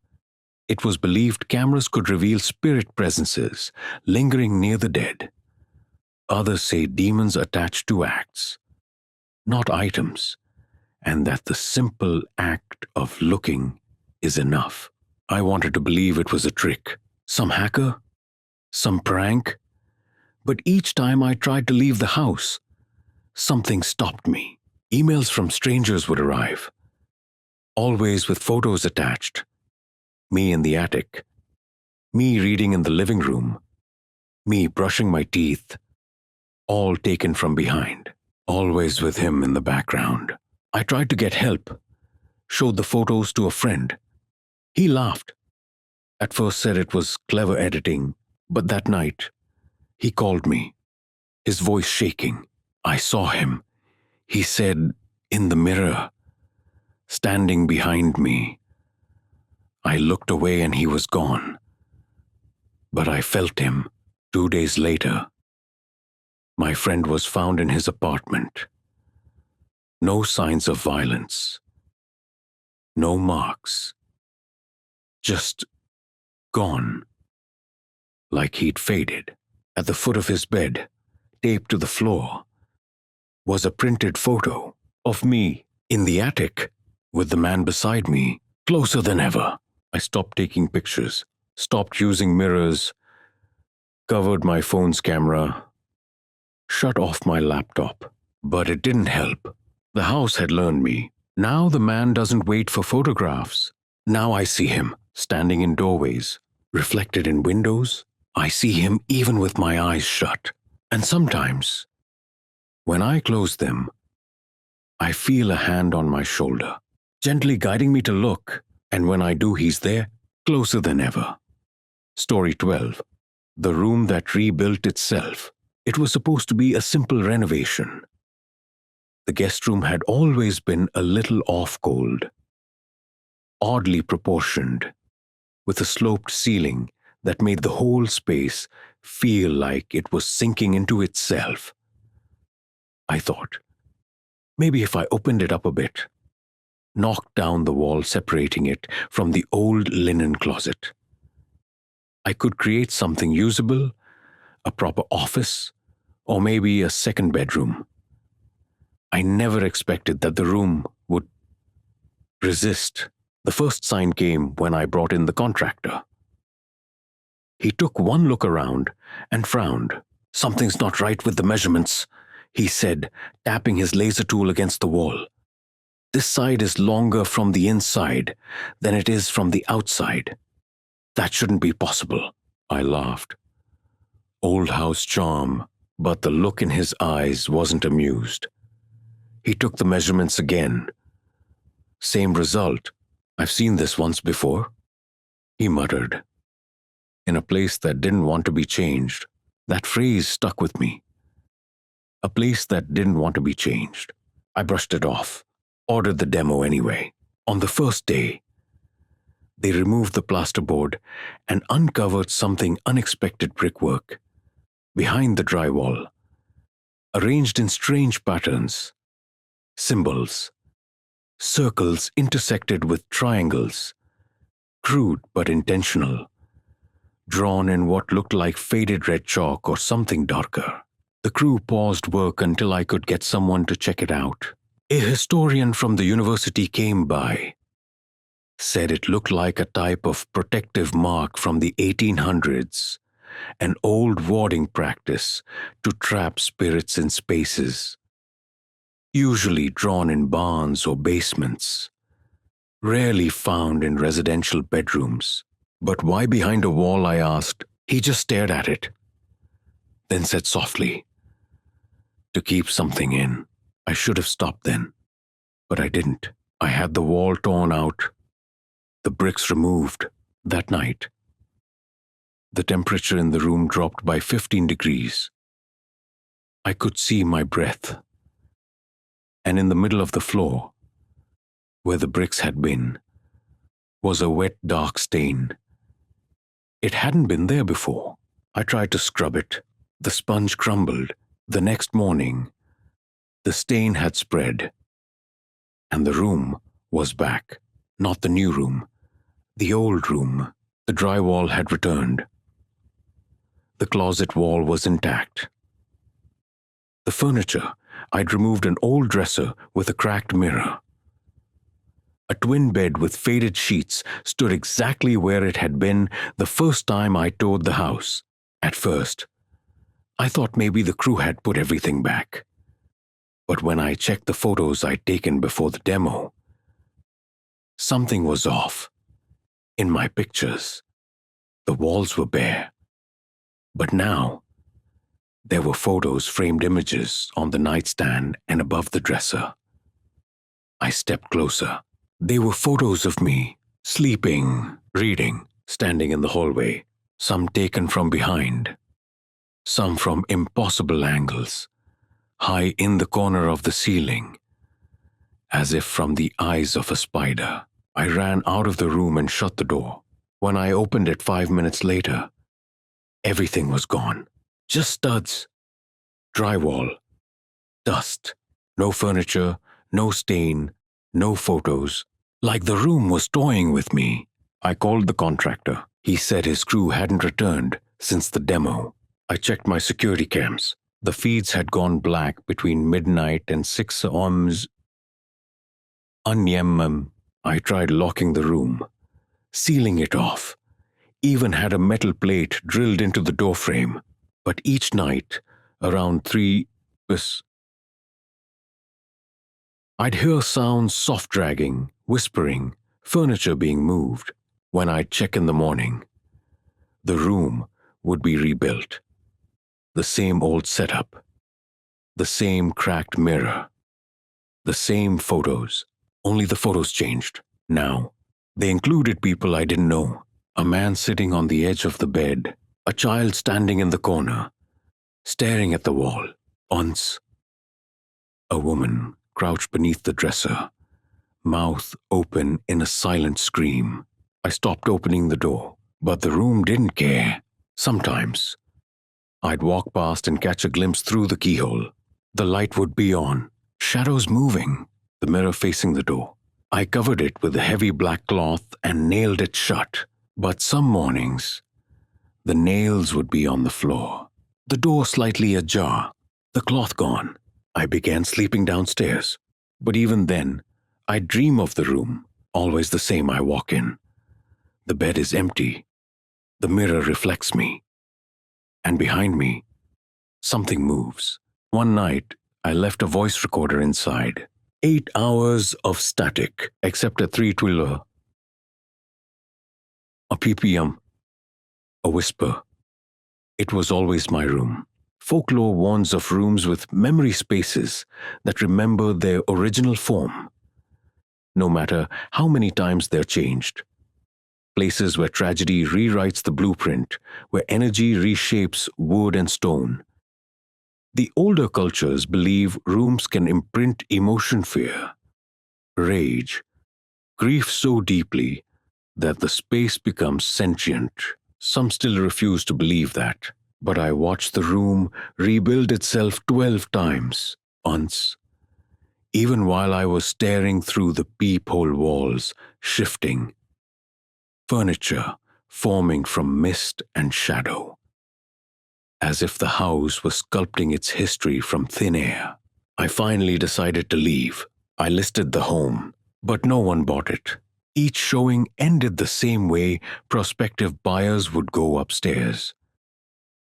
it was believed cameras could reveal spirit presences lingering near the dead. Others say demons attach to acts, not items, and that the simple act of looking is enough. I wanted to believe it was a trick, some hacker, some prank, but each time I tried to leave the house, something stopped me. Emails from strangers would arrive, always with photos attached. Me in the attic, me reading in the living room, me brushing my teeth, all taken from behind, always with him in the background. I tried to get help, showed the photos to a friend. He laughed. At first said it was clever editing, but that night, he called me, his voice shaking. I saw him. He said, in the mirror, standing behind me. I looked away and he was gone. But I felt him. 2 days later, my friend was found in his apartment. No signs of violence. No marks. Just gone. Like he'd faded. At the foot of his bed, taped to the floor, was a printed photo of me in the attic with the man beside me, closer than ever. I stopped taking pictures, stopped using mirrors, covered my phone's camera, shut off my laptop. But it didn't help. The house had learned me. Now the man doesn't wait for photographs. Now I see him standing in doorways, reflected in windows. I see him even with my eyes shut. And sometimes, when I close them, I feel a hand on my shoulder, gently guiding me to look. And when I do, he's there, closer than ever. Story 12. The room that rebuilt itself. It was supposed to be a simple renovation. The guest room had always been a little off-cold, oddly proportioned, with a sloped ceiling that made the whole space feel like it was sinking into itself. I thought, maybe if I opened it up a bit, knocked down the wall separating it from the old linen closet, I could create something usable, a proper office, or maybe a second bedroom. I never expected that the room would resist. The first sign came when I brought in the contractor. He took one look around and frowned. "Something's not right with the measurements," he said, tapping his laser tool against the wall. "This side is longer from the inside than it is from the outside. That shouldn't be possible." I laughed. Old house charm, but the look in his eyes wasn't amused. He took the measurements again. "Same result. I've seen this once before," he muttered. In a place that didn't want to be changed. That phrase stuck with me. A place that didn't want to be changed. I brushed it off, ordered the demo anyway. On the first day, They removed the plasterboard and uncovered something unexpected: brickwork behind the drywall, arranged in strange patterns, symbols, circles intersected with triangles, crude but intentional, drawn in what looked like faded red chalk or something darker. The crew paused work until I could get someone to check it out. A historian from the university came by, said it looked like a type of protective mark from the 1800s, an old warding practice to trap spirits in spaces, usually drawn in barns or basements, rarely found in residential bedrooms. But why behind a wall, I asked. He just stared at it, then said softly, "To keep something in." I should have stopped then, but I didn't. I had the wall torn out, the bricks removed. That night, the temperature in the room dropped by 15 degrees. I could see my breath, and in the middle of the floor, where the bricks had been, was a wet, dark stain. It hadn't been there before. I tried to scrub it. The sponge crumbled. The next morning, the stain had spread, and the room was back. Not the new room, the old room. The drywall had returned. The closet wall was intact. The furniture, I'd removed an old dresser with a cracked mirror. A twin bed with faded sheets stood exactly where it had been the first time I toured the house. At first, I thought maybe the crew had put everything back. But when I checked the photos I'd taken before the demo, something was off. In my pictures, the walls were bare. But now, there were photos, framed images, on the nightstand and above the dresser. I stepped closer. They were photos of me, sleeping, reading, standing in the hallway, some taken from behind, some from impossible angles, high in the corner of the ceiling, as if from the eyes of a spider. I ran out of the room and shut the door. When I opened it 5 minutes later, everything was gone. Just studs, drywall, dust, no furniture, no stain, no photos. Like the room was toying with me. I called the contractor. He said his crew hadn't returned since the demo. I checked my security cams. The feeds had gone black between midnight and 6 a.m. I tried locking the room, sealing it off, even had a metal plate drilled into the doorframe. But each night, around 3 I'd hear sounds: soft dragging, whispering, furniture being moved. When I'd check in the morning, the room would be rebuilt. The same old setup, the same cracked mirror, the same photos. Only the photos changed. Now, they included people I didn't know. A man sitting on the edge of the bed, a child standing in the corner, staring at the wall. Once, a woman crouched beneath the dresser, mouth open in a silent scream. I stopped opening the door, but the room didn't care. Sometimes, I'd walk past and catch a glimpse through the keyhole. The light would be on, shadows moving, the mirror facing the door. I covered it with a heavy black cloth and nailed it shut. But some mornings, the nails would be on the floor, the door slightly ajar, the cloth gone. I began sleeping downstairs. But even then, I dream of the room, always the same. I walk in. The bed is empty. The mirror reflects me. And behind me, something moves. One night, I left a voice recorder inside. 8 hours of static, except a 3-twiller, a ppm, a whisper. It was always my room. Folklore warns of rooms with memory spaces that remember their original form, no matter how many times they're changed. Places where tragedy rewrites the blueprint, where energy reshapes wood and stone. The older cultures believe rooms can imprint emotion: fear, rage, grief so deeply that the space becomes sentient. Some still refuse to believe that, but I watched the room rebuild itself 12 times, once, even while I was staring through the peephole walls, shifting, furniture forming from mist and shadow, as if the house was sculpting its history from thin air. I finally decided to leave. I listed the home, but no one bought it. Each showing ended the same way prospective buyers would go upstairs,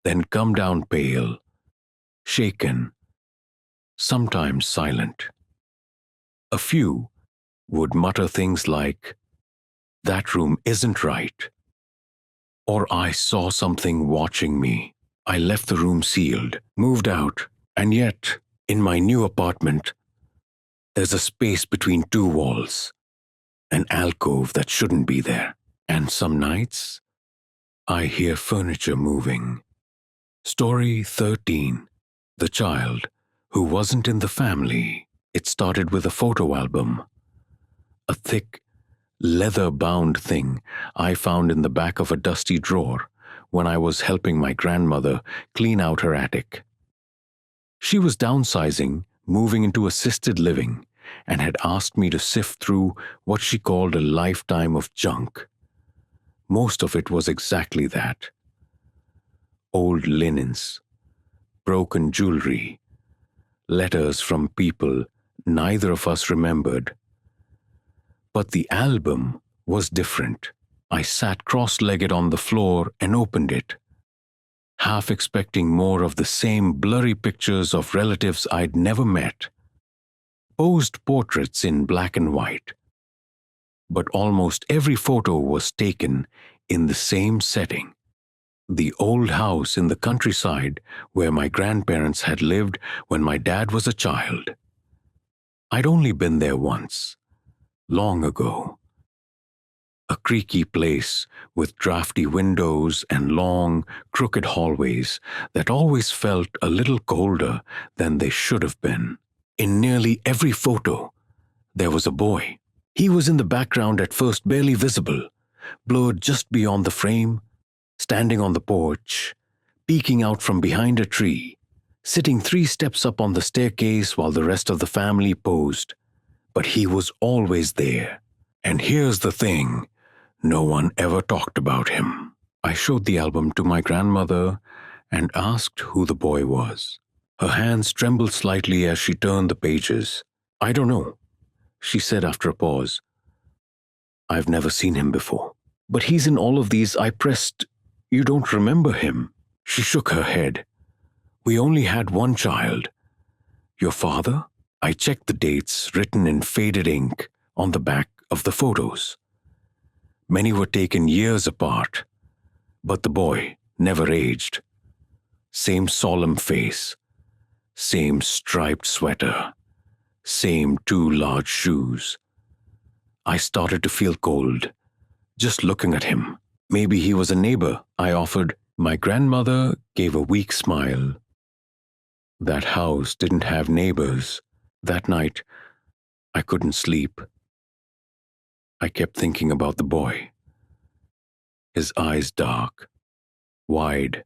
then come down pale, shaken, sometimes silent. A few would mutter things like, "That room isn't right," or "I saw something watching me." I left the room sealed, moved out, and yet, in my new apartment, there's a space between two walls, an alcove that shouldn't be there. And some nights, I hear furniture moving. Story 13. The Child Who Wasn't in the Family. It started with a photo album, a thick, leather-bound thing I found in the back of a dusty drawer when I was helping my grandmother clean out her attic. She was downsizing, moving into assisted living, and had asked me to sift through what she called a lifetime of junk. Most of it was exactly that. Old linens, broken jewelry, letters from people neither of us remembered. But the album was different. I sat cross-legged on the floor and opened it, half expecting more of the same blurry pictures of relatives I'd never met, posed portraits in black and white. But almost every photo was taken in the same setting. The old house in the countryside where my grandparents had lived when my dad was a child. I'd only been there once, long ago. A creaky place with drafty windows and long, crooked hallways that always felt a little colder than they should have been. In nearly every photo, there was a boy. He was in the background at first, barely visible, blurred just beyond the frame, standing on the porch, peeking out from behind a tree, sitting 3 steps up on the staircase while the rest of the family posed. But he was always there. And here's the thing. No one ever talked about him. I showed the album to my grandmother and asked who the boy was. Her hands trembled slightly as she turned the pages. "I don't know," she said after a pause. "I've never seen him before." "But he's in all of these." I pressed. "You don't remember him?" She shook her head. "We only had one child." "Your father?" I checked the dates written in faded ink on the back of the photos. Many were taken years apart, but the boy never aged. Same solemn face, same striped sweater, same 2 large shoes. I started to feel cold, just looking at him. "Maybe he was a neighbor," I offered. My grandmother gave a weak smile. That house didn't have neighbors. That night, I couldn't sleep. I kept thinking about the boy. His eyes dark, wide,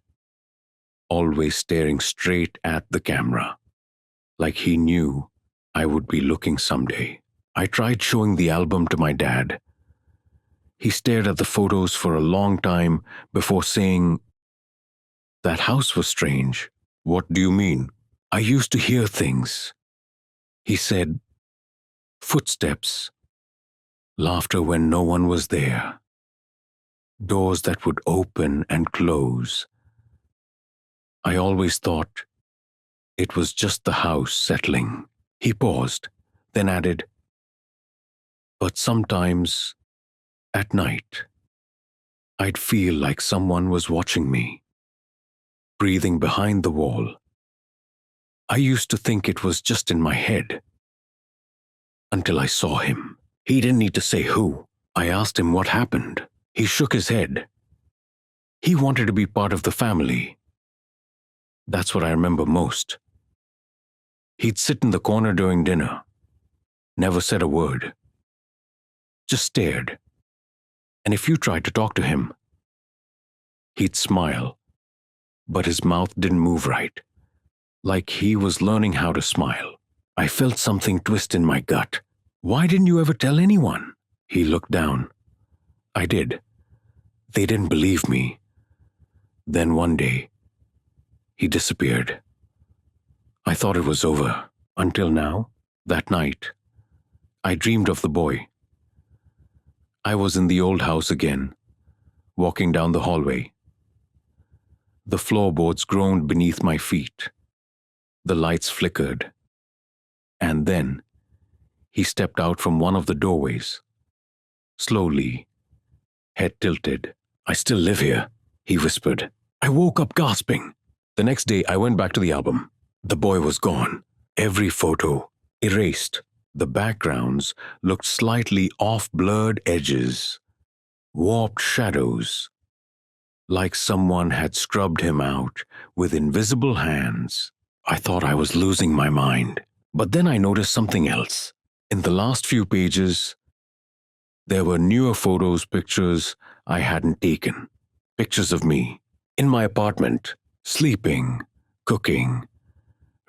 always staring straight at the camera, like he knew I would be looking someday. I tried showing the album to my dad. He stared at the photos for a long time before saying, "That house was strange." "What do you mean?" "I used to hear things," he said. "Footsteps, laughter when no one was there, doors that would open and close. I always thought it was just the house settling." He paused, then added, "But sometimes, at night, I'd feel like someone was watching me, breathing behind the wall. I used to think it was just in my head, until I saw him." He didn't need to say who. I asked him what happened. He shook his head. He wanted to be part of the family. That's what I remember most. He'd sit in the corner during dinner, never said a word, just stared. And if you tried to talk to him, he'd smile, but his mouth didn't move right, like he was learning how to smile. I felt something twist in my gut. Why didn't you ever tell anyone? He looked down. I did. They didn't believe me. Then one day, he disappeared. I thought it was over. Until now, that night, I dreamed of the boy. I was in the old house again, walking down the hallway. The floorboards groaned beneath my feet. The lights flickered. And then, he stepped out from one of the doorways. Slowly, head tilted. I still live here, he whispered. I woke up gasping. The next day, I went back to the album. The boy was gone. Every photo erased. The backgrounds looked slightly off, blurred edges, warped shadows, like someone had scrubbed him out with invisible hands. I thought I was losing my mind. But then I noticed something else. In the last few pages, there were newer photos, pictures I hadn't taken. Pictures of me in my apartment, sleeping, cooking,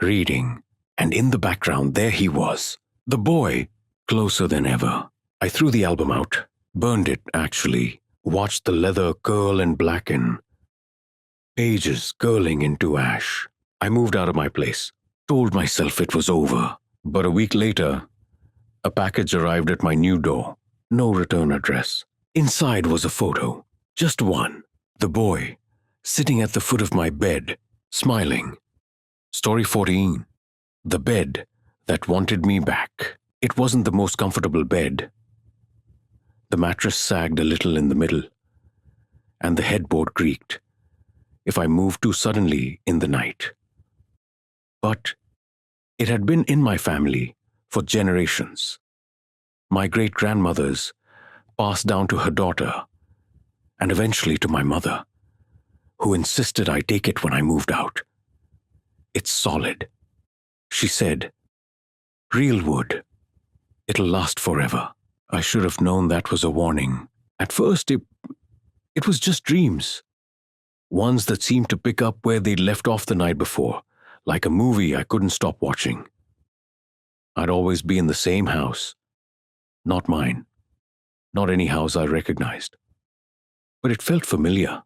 reading, and in the background there he was, the boy, closer than ever. I threw the album out, burned it actually, watched the leather curl and blacken, pages curling into ash. I moved out of my place, told myself it was over. But a week later, a package arrived at my new door. No return address. Inside was a photo, just one. The boy, sitting at the foot of my bed, smiling. Story 14. The bed that wanted me back. It wasn't the most comfortable bed. The mattress sagged a little in the middle, and the headboard creaked if I moved too suddenly in the night. But it had been in my family for generations. My great-grandmother's passed down to her daughter, and eventually to my mother, who insisted I take it when I moved out. It's solid, she said. Real wood. It'll last forever. I should have known that was a warning. At first, it was just dreams. Ones that seemed to pick up where they'd left off the night before, like a movie I couldn't stop watching. I'd always be in the same house. Not mine. Not any house I recognized. But it felt familiar.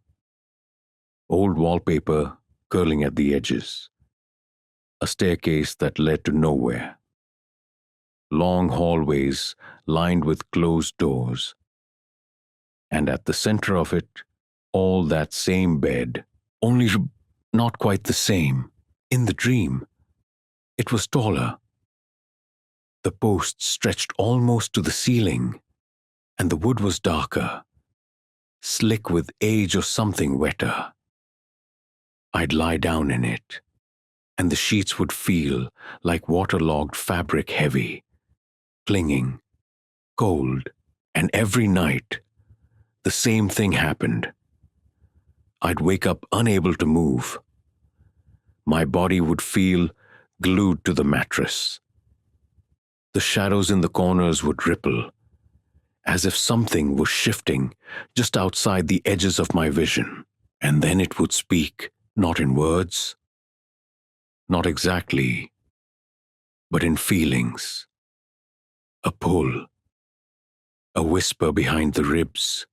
Old wallpaper curling at the edges. A staircase that led to nowhere. Long hallways lined with closed doors. And at the center of it, all that same bed, only not quite the same. In the dream, it was taller. The posts stretched almost to the ceiling, and the wood was darker, slick with age or something wetter. I'd lie down in it, and the sheets would feel like waterlogged fabric, heavy, clinging, cold, and every night, the same thing happened. I'd wake up unable to move. My body would feel glued to the mattress. The shadows in the corners would ripple, as if something was shifting just outside the edges of my vision. And then it would speak, not in words, not exactly, but in feelings. A pull, a whisper behind the ribs,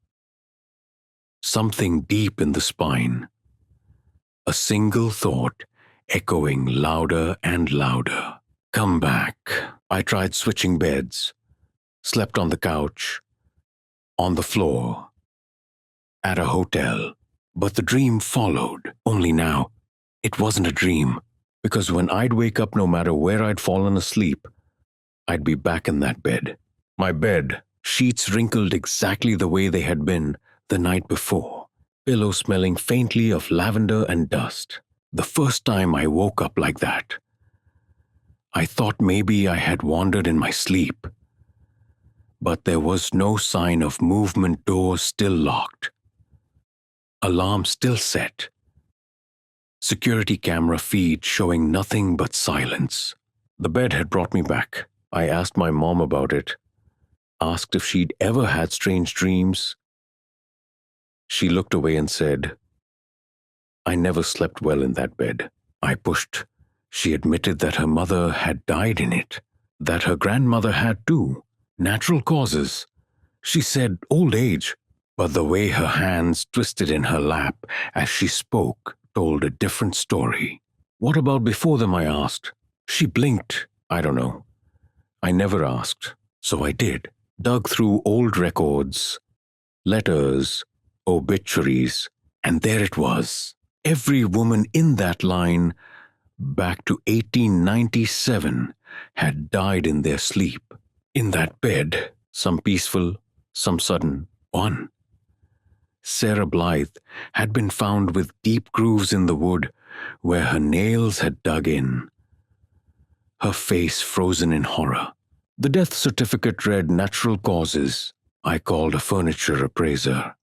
something deep in the spine, a single thought echoing louder and louder. Come back. I tried switching beds, slept on the couch, on the floor, at a hotel, but the dream followed. Only now, it wasn't a dream, because when I'd wake up, no matter where I'd fallen asleep, I'd be back in that bed. My bed, sheets wrinkled exactly the way they had been the night before, pillow smelling faintly of lavender and dust. The first time I woke up like that, I thought maybe I had wandered in my sleep. But there was no sign of movement, doors still locked. Alarm still set. Security camera feed showing nothing but silence. The bed had brought me back. I asked my mom about it, asked if she'd ever had strange dreams, She looked away and said, "I never slept well in that bed." I pushed. She admitted that her mother had died in it, that her grandmother had too. Natural causes. She said old age, but the way her hands twisted in her lap as she spoke told a different story. "What about before them?" I asked. She blinked. "I don't know. I never asked." So I did. Dug through old records, letters, obituaries, and there it was. Every woman in that line, back to 1897, had died in their sleep. In that bed, some peaceful, some sudden. One, Sarah Blythe, had been found with deep grooves in the wood where her nails had dug in, her face frozen in horror. The death certificate read natural causes. I called a furniture appraiser.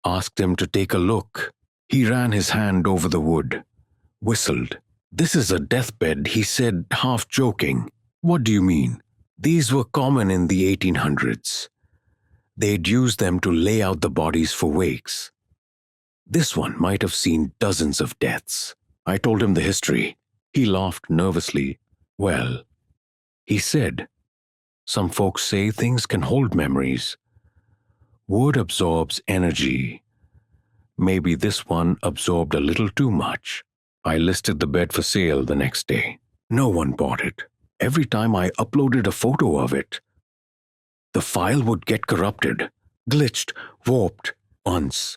Asked him to take a look. He ran his hand over the wood, whistled. "This is a deathbed," he said, half joking. "What do you mean?" "These were common in the 1800s. They'd use them to lay out the bodies for wakes. This one might have seen dozens of deaths." I told him the history. He laughed nervously. "Well," he said, "some folks say things can hold memories. Wood absorbs energy. Maybe this one absorbed a little too much." I listed the bed for sale the next day. No one bought it. Every time I uploaded a photo of it, the file would get corrupted, glitched, warped. Once,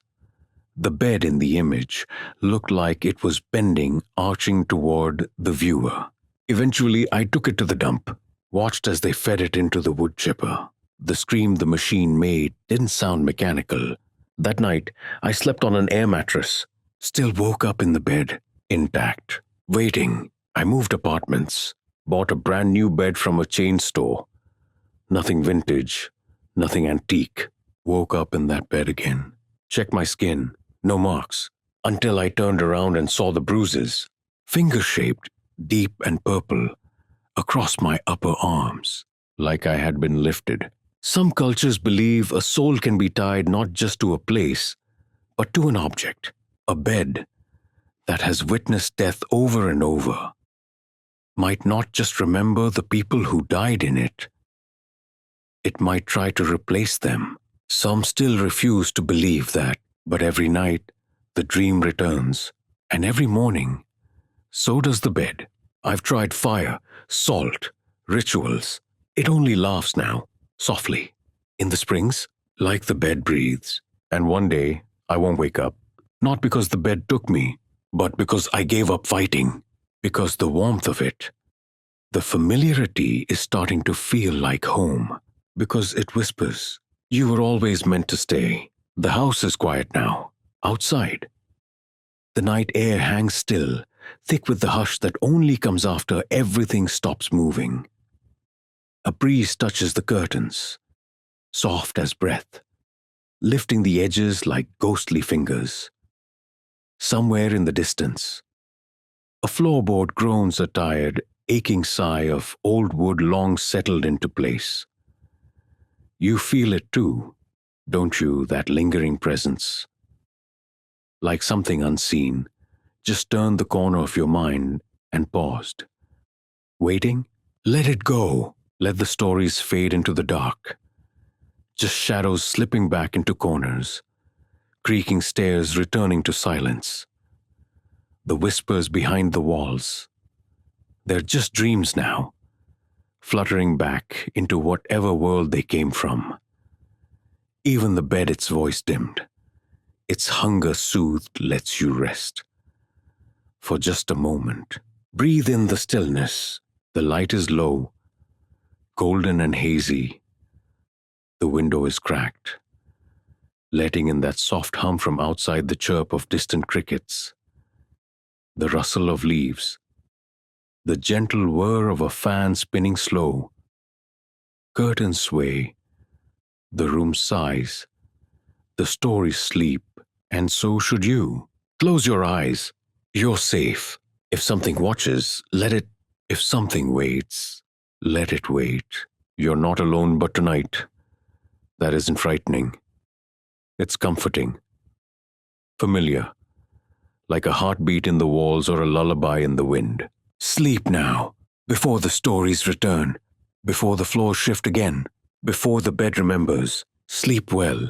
the bed in the image looked like it was bending, arching toward the viewer. Eventually, I took it to the dump, watched as they fed it into the wood chipper. The scream the machine made didn't sound mechanical. That night, I slept on an air mattress, still woke up in the bed, intact, waiting. I moved apartments, bought a brand new bed from a chain store. Nothing vintage, nothing antique. Woke up in that bed again. Checked my skin, no marks, until I turned around and saw the bruises, finger-shaped, deep and purple, across my upper arms, like I had been lifted. Some cultures believe a soul can be tied not just to a place, but to an object, a bed that has witnessed death over and over. Might not just remember the people who died in it. It might try to replace them. Some still refuse to believe that, but every night, the dream returns, and every morning, so does the bed. I've tried fire, salt, rituals. It only laughs now, softly. In the springs, like the bed breathes. And one day, I won't wake up. Not because the bed took me, but because I gave up fighting. Because the warmth of it, the familiarity is starting to feel like home. Because it whispers, "You were always meant to stay." The house is quiet now. Outside, the night air hangs still, thick with the hush that only comes after everything stops moving. A breeze touches the curtains, soft as breath, lifting the edges like ghostly fingers. Somewhere in the distance, a floorboard groans a tired, aching sigh of old wood long settled into place. You feel it too, don't you, that lingering presence? Like something unseen, just turned the corner of your mind and paused. Waiting? Let it go. Let the stories fade into the dark. Just shadows slipping back into corners, creaking stairs returning to silence. The whispers behind the walls. They're just dreams now, fluttering back into whatever world they came from. Even the bed, its voice dimmed, its hunger soothed, lets you rest. For just a moment, breathe in the stillness. The light is low, golden and hazy. The window is cracked, letting in that soft hum from outside, the chirp of distant crickets, the rustle of leaves, the gentle whir of a fan spinning slow. Curtains sway, the room sighs, the stories sleep, and so should you. Close your eyes. You're safe. If something watches, let it. If something waits, let it wait. You're not alone, but tonight, that isn't frightening. It's comforting. familiar, like a heartbeat in the walls or a lullaby in the wind. Sleep now, before the stories return, before the floors shift again, before the bed remembers. Sleep well.